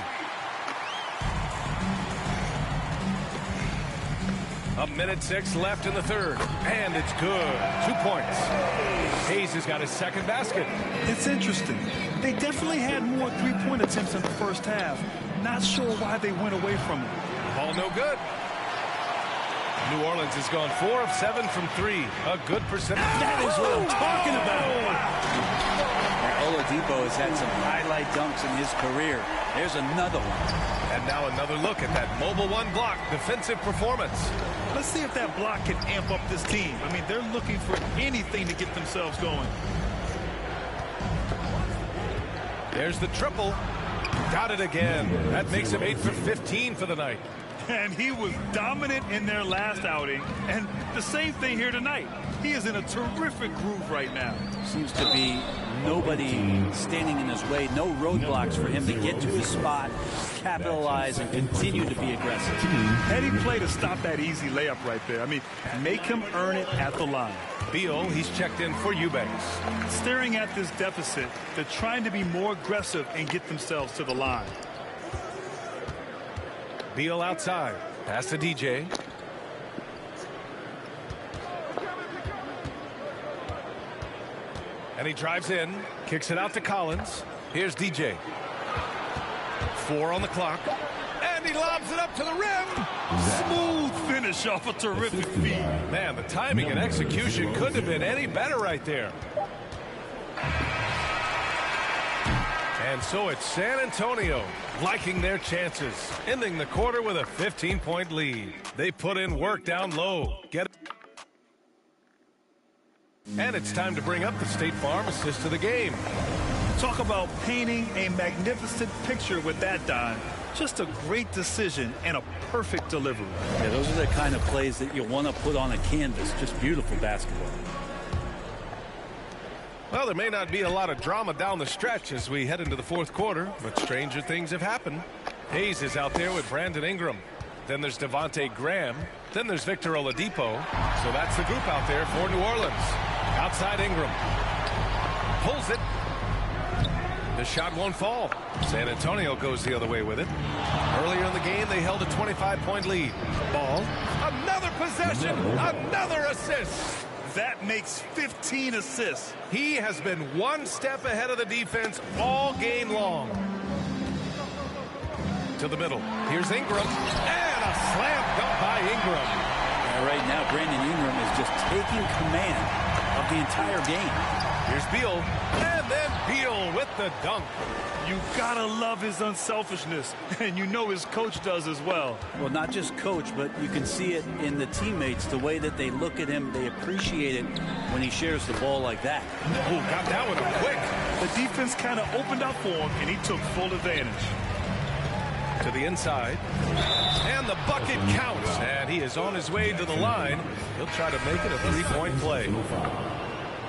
A minute 6 left in the third, and it's good. 2 points. Hayes has got his second basket. It's interesting. They definitely had more three-point attempts in the first half. Not sure why they went away from it. Ball no good. New Orleans has gone 4 of 7 from 3. A good percentage. That is what I'm talking about. Oladipo has had some highlight dunks in his career. There's another one. And now another look at that mobile one block defensive performance. Let's see if that block can amp up this team. I mean, they're looking for anything to get themselves going. There's the triple. Got it again. That makes him 8 for 15 for the night. And he was dominant in their last outing. And the same thing here tonight. He is in a terrific groove right now. Seems to be nobody standing in his way. No roadblocks for him to get to his spot, capitalize, and continue to be aggressive. Heady play to stop that easy layup right there. I mean, make him earn it at the line. Beal, he's checked in for Eubanks. Staring at this deficit, they're trying to be more aggressive and get themselves to the line. Beal outside. Pass to DJ. And he drives in. Kicks it out to Collins. Here's DJ. 4 on the clock. And he lobs it up to the rim. Smooth finish off a terrific feed. Man, the timing and execution couldn't have been any better right there. And so it's San Antonio liking their chances, ending the quarter with a 15-point lead. They put in work down low. And it's time to bring up the State Farm assist of the game. Talk about painting a magnificent picture with that, Don. Just a great decision and a perfect delivery. Yeah, those are the kind of plays that you want to put on a canvas. Just beautiful basketball. Well, there may not be a lot of drama down the stretch as we head into the fourth quarter, but stranger things have happened. Hayes is out there with Brandon Ingram. Then there's Devontae Graham. Then there's Victor Oladipo. So that's the group out there for New Orleans. Outside Ingram. Pulls it. The shot won't fall. San Antonio goes the other way with it. Earlier in the game, they held a 25-point lead. Ball. Another possession. Another assist. That makes 15 assists. He has been one step ahead of the defense all game long. To the middle. Here's Ingram. And a slam dunk by Ingram. Right now, Brandon Ingram is just taking command of the entire game. Here's Beal. And then Beal with the dunk. You gotta love his unselfishness, and you know his coach does as well. Well, not just coach, but you can see it in the teammates, the way that they look at him. They appreciate it when he shares the ball like that. Oh, got that one quick. The defense kind of opened up for him, and he took full advantage. To the inside. And the bucket counts. And he is on his way to the line. He'll try to make it a three-point play.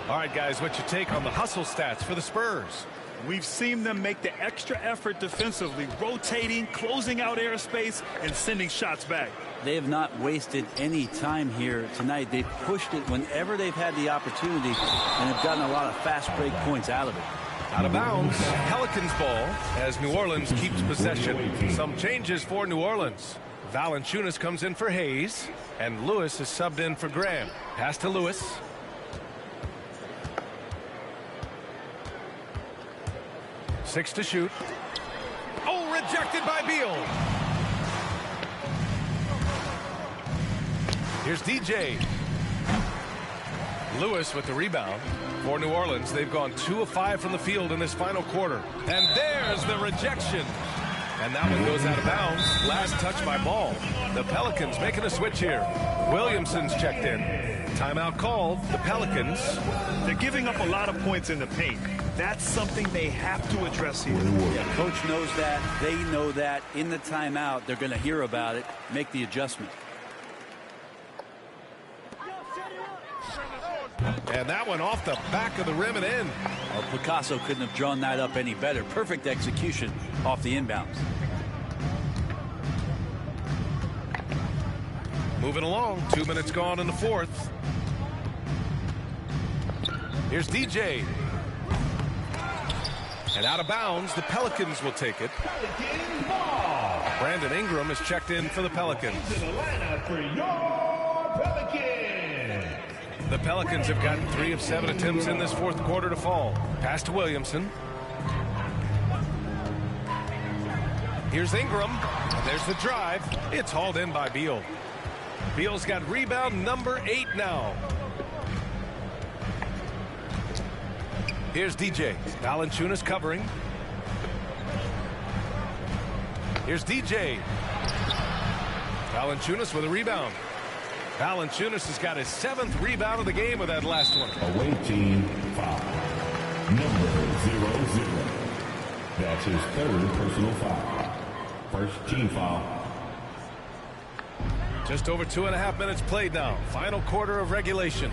All right, guys, what's your take on the hustle stats for the Spurs? We've seen them make the extra effort defensively, rotating, closing out airspace, and sending shots back. They have not wasted any time here tonight. They've pushed it whenever they've had the opportunity and have gotten a lot of fast break points out of it. Out of bounds, Pelicans ball as New Orleans keeps possession. Some changes for New Orleans. Valanciunas comes in for Hayes, and Lewis is subbed in for Graham. Pass to Lewis. Six to shoot. Oh, rejected by Beal. Here's DJ. Lewis with the rebound. For New Orleans, they've gone 2 of 5 from the field in this final quarter. And there's the rejection. And that one goes out of bounds. Last touch by Ball. The Pelicans making a switch here. Williamson's checked in. Timeout called. The Pelicans. They're giving up a lot of points in the paint. That's something they have to address here. Yeah, coach knows that. They know that. In the timeout, they're going to hear about it, make the adjustment. And that one off the back of the rim and in. Well, Picasso couldn't have drawn that up any better. Perfect execution off the inbounds. Moving along. 2 minutes gone in the fourth. Here's DJ. And out of bounds, the Pelicans will take it. Brandon Ingram is checked in for the Pelicans. The Pelicans have gotten 3 of 7 attempts in this fourth quarter to fall. Pass to Williamson. Here's Ingram. There's the drive. It's hauled in by Beal. Beal's got rebound number 8 now. Here's DJ. Valanciunas covering. Here's DJ. Valanciunas with a rebound. Valanciunas has got his 7th rebound of the game with that last one. Away team foul. Number 00. That's his 3rd personal foul. First team foul. Just over 2.5 minutes played now. Final quarter of regulation.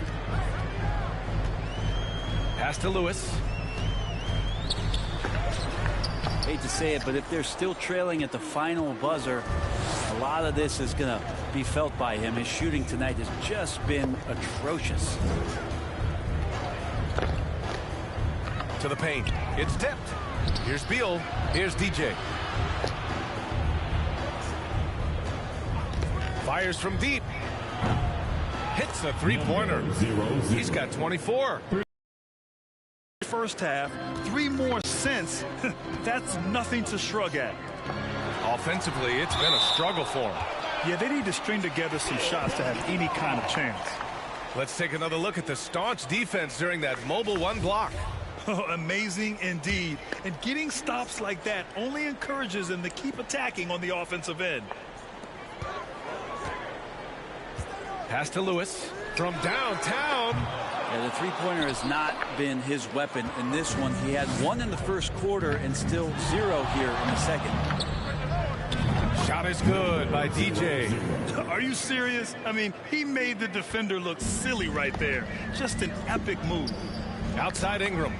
Pass to Lewis. Hate to say it, but if they're still trailing at the final buzzer, a lot of this is going to be felt by him. His shooting tonight has just been atrocious. To the paint. It's tipped. Here's Beal. Here's DJ. Fires from deep. Hits a three-pointer. He's got 24. First half, 3 more since. That's nothing to shrug at. Offensively, it's been a struggle for him. Yeah, they need to string together some shots to have any kind of chance. Let's take another look at the staunch defense during that mobile 1 block. Amazing indeed. And getting stops like that only encourages them to keep attacking on the offensive end. Pass to Lewis from downtown. Yeah, the three-pointer has not been his weapon in this one. He had 1 in the first quarter and still 0 here in the second. Shot is good by DJ. Are you serious? I mean, he made the defender look silly right there. Just an epic move. Outside Ingram.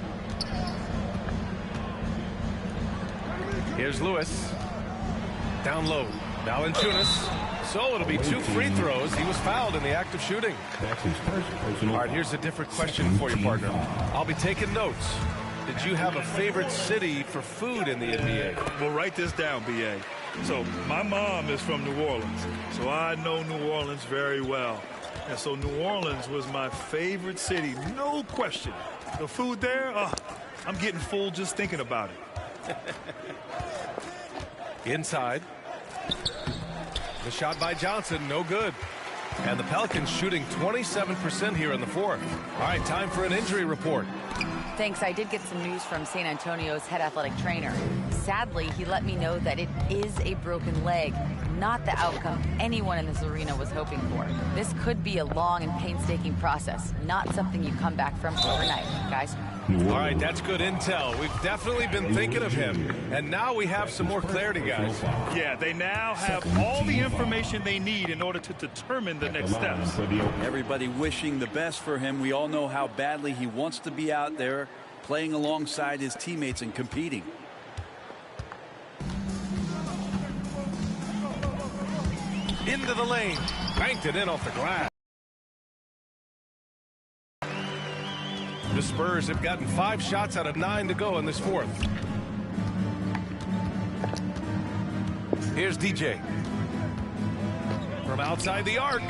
Here's Lewis. Down low. Valanciunas. So it'll be 2 free throws. He was fouled in the act of shooting. That's his first personal. All right, here's a different question for you, partner. I'll be taking notes. Did you have a favorite city for food in the NBA? Well, write this down, B.A. So my mom is from New Orleans, so I know New Orleans very well. And so New Orleans was my favorite city, no question. The food there, I'm getting full just thinking about it. Inside. The shot by Johnson, no good. And the Pelicans shooting 27% here in the fourth. All right, time for an injury report. Thanks. I did get some news from San Antonio's head athletic trainer. Sadly, he let me know that it is a broken leg, not the outcome anyone in this arena was hoping for. This could be a long and painstaking process, not something you come back from overnight, guys. All right, that's good intel. We've definitely been thinking of him, and now we have some more clarity, guys. Yeah, they now have all the information they need in order to determine the next steps. Everybody wishing the best for him. We all know how badly he wants to be out there playing alongside his teammates and competing. Into the lane. Banked it in off the glass. The Spurs have gotten 5 shots out of 9 to go in this fourth. Here's DJ. From outside the arc.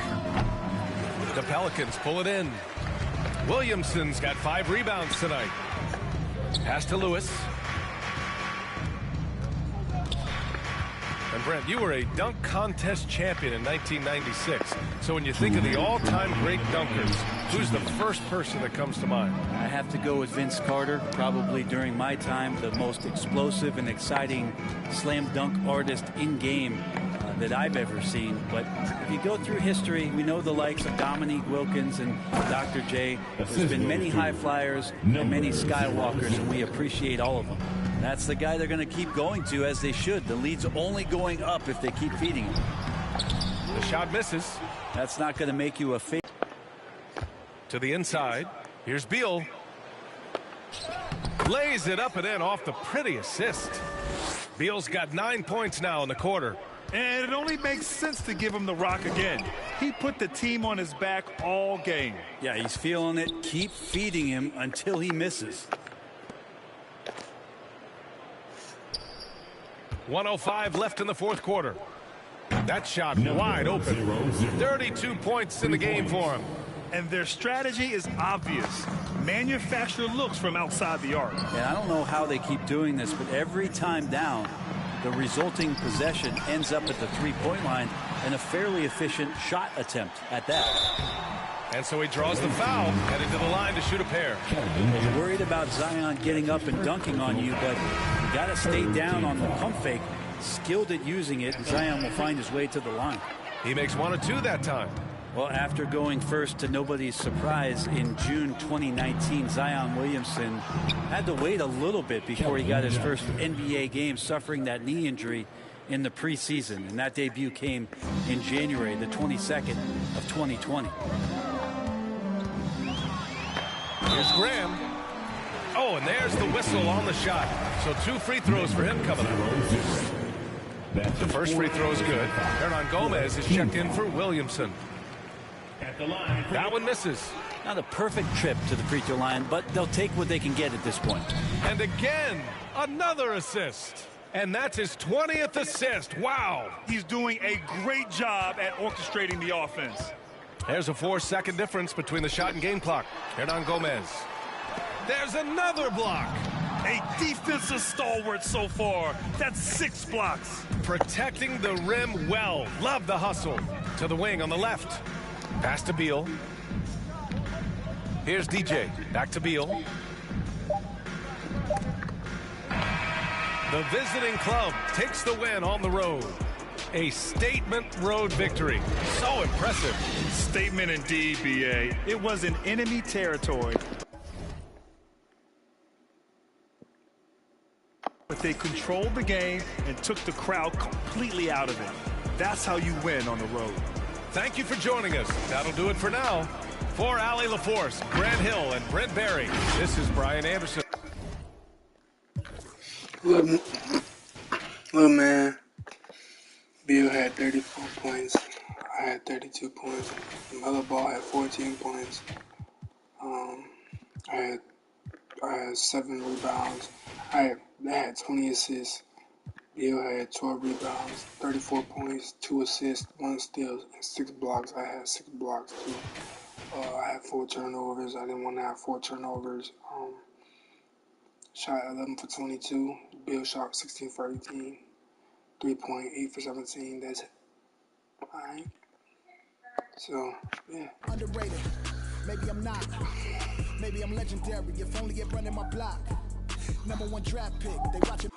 The Pelicans pull it in. Williamson's got 5 rebounds tonight. Pass to Lewis. And Brent, you were a dunk contest champion in 1996. So when you think of the all-time great dunkers, who's the first person that comes to mind? I have to go with Vince Carter. Probably during my time, the most explosive and exciting slam dunk artist in game that I've ever seen. But if you go through history, we know the likes of Dominique Wilkins and Dr. J. There's been many high flyers and many skywalkers, and we appreciate all of them. That's the guy they're going to keep going to, as they should. The lead's only going up if they keep feeding him. The shot misses. That's not going to make you a favorite. To the inside. Here's Beal. Lays it up and in off the pretty assist. Beal's got 9 points now in the quarter. And it only makes sense to give him the rock again. He put the team on his back all game. Yeah, he's feeling it. Keep feeding him until he misses. 1:05 left in the fourth quarter. That shot wide open. 32 points in the game for him. And their strategy is obvious. Manufacture looks from outside the arc. And I don't know how they keep doing this, but every time down, the resulting possession ends up at the three-point line and a fairly efficient shot attempt at that. And so he draws the foul, headed to the line to shoot a pair. You're worried about Zion getting up and dunking on you, but you got to stay down on the pump fake, skilled at using it, and Zion will find his way to the line. He makes 1 of 2 that time. Well, after going first to nobody's surprise in June 2019, Zion Williamson had to wait a little bit before he got his first NBA game, suffering that knee injury in the preseason. And that debut came in January, the 22nd of 2020. Here's Graham. Oh, and there's the whistle on the shot. So 2 free throws for him coming up. The first free throw is good. Hernan Gomez is checked in for Williamson. That one misses. Not a perfect trip to the free throw line, but they'll take what they can get at this point. And again, another assist. And that's his 20th assist. Wow. He's doing a great job at orchestrating the offense. There's a 4-second difference between the shot and game clock. Hernan Gomez. There's another block. A defensive stalwart so far. That's 6 blocks. Protecting the rim well. Love the hustle. To the wing on the left. Pass to Beal. Here's DJ. Back to Beal. The visiting club takes the win on the road. A statement road victory. So impressive. Statement indeed, BA. It was in enemy territory, but they controlled the game and took the crowd completely out of it. That's how you win on the road. Thank you for joining us. That'll do it for now. For Allie LaForce, Grant Hill, and Brent Barry, this is Brian Anderson. Look, man. Bill had 34 points. I had 32 points. Melo Ball had 14 points. I had 7 rebounds. I had 20 assists. Bill had 12 rebounds, 34 points, 2 assists, 1 steal, and 6 blocks. I had 6 blocks too. I had 4 turnovers. I didn't want to have 4 turnovers. Shot 11 for 22. Bill shot 16 for 18. 3-point, 8 for 17. That's alright. So, yeah. Underrated. Maybe I'm not. Maybe I'm legendary. If only it running my block. #1 draft pick. They watching.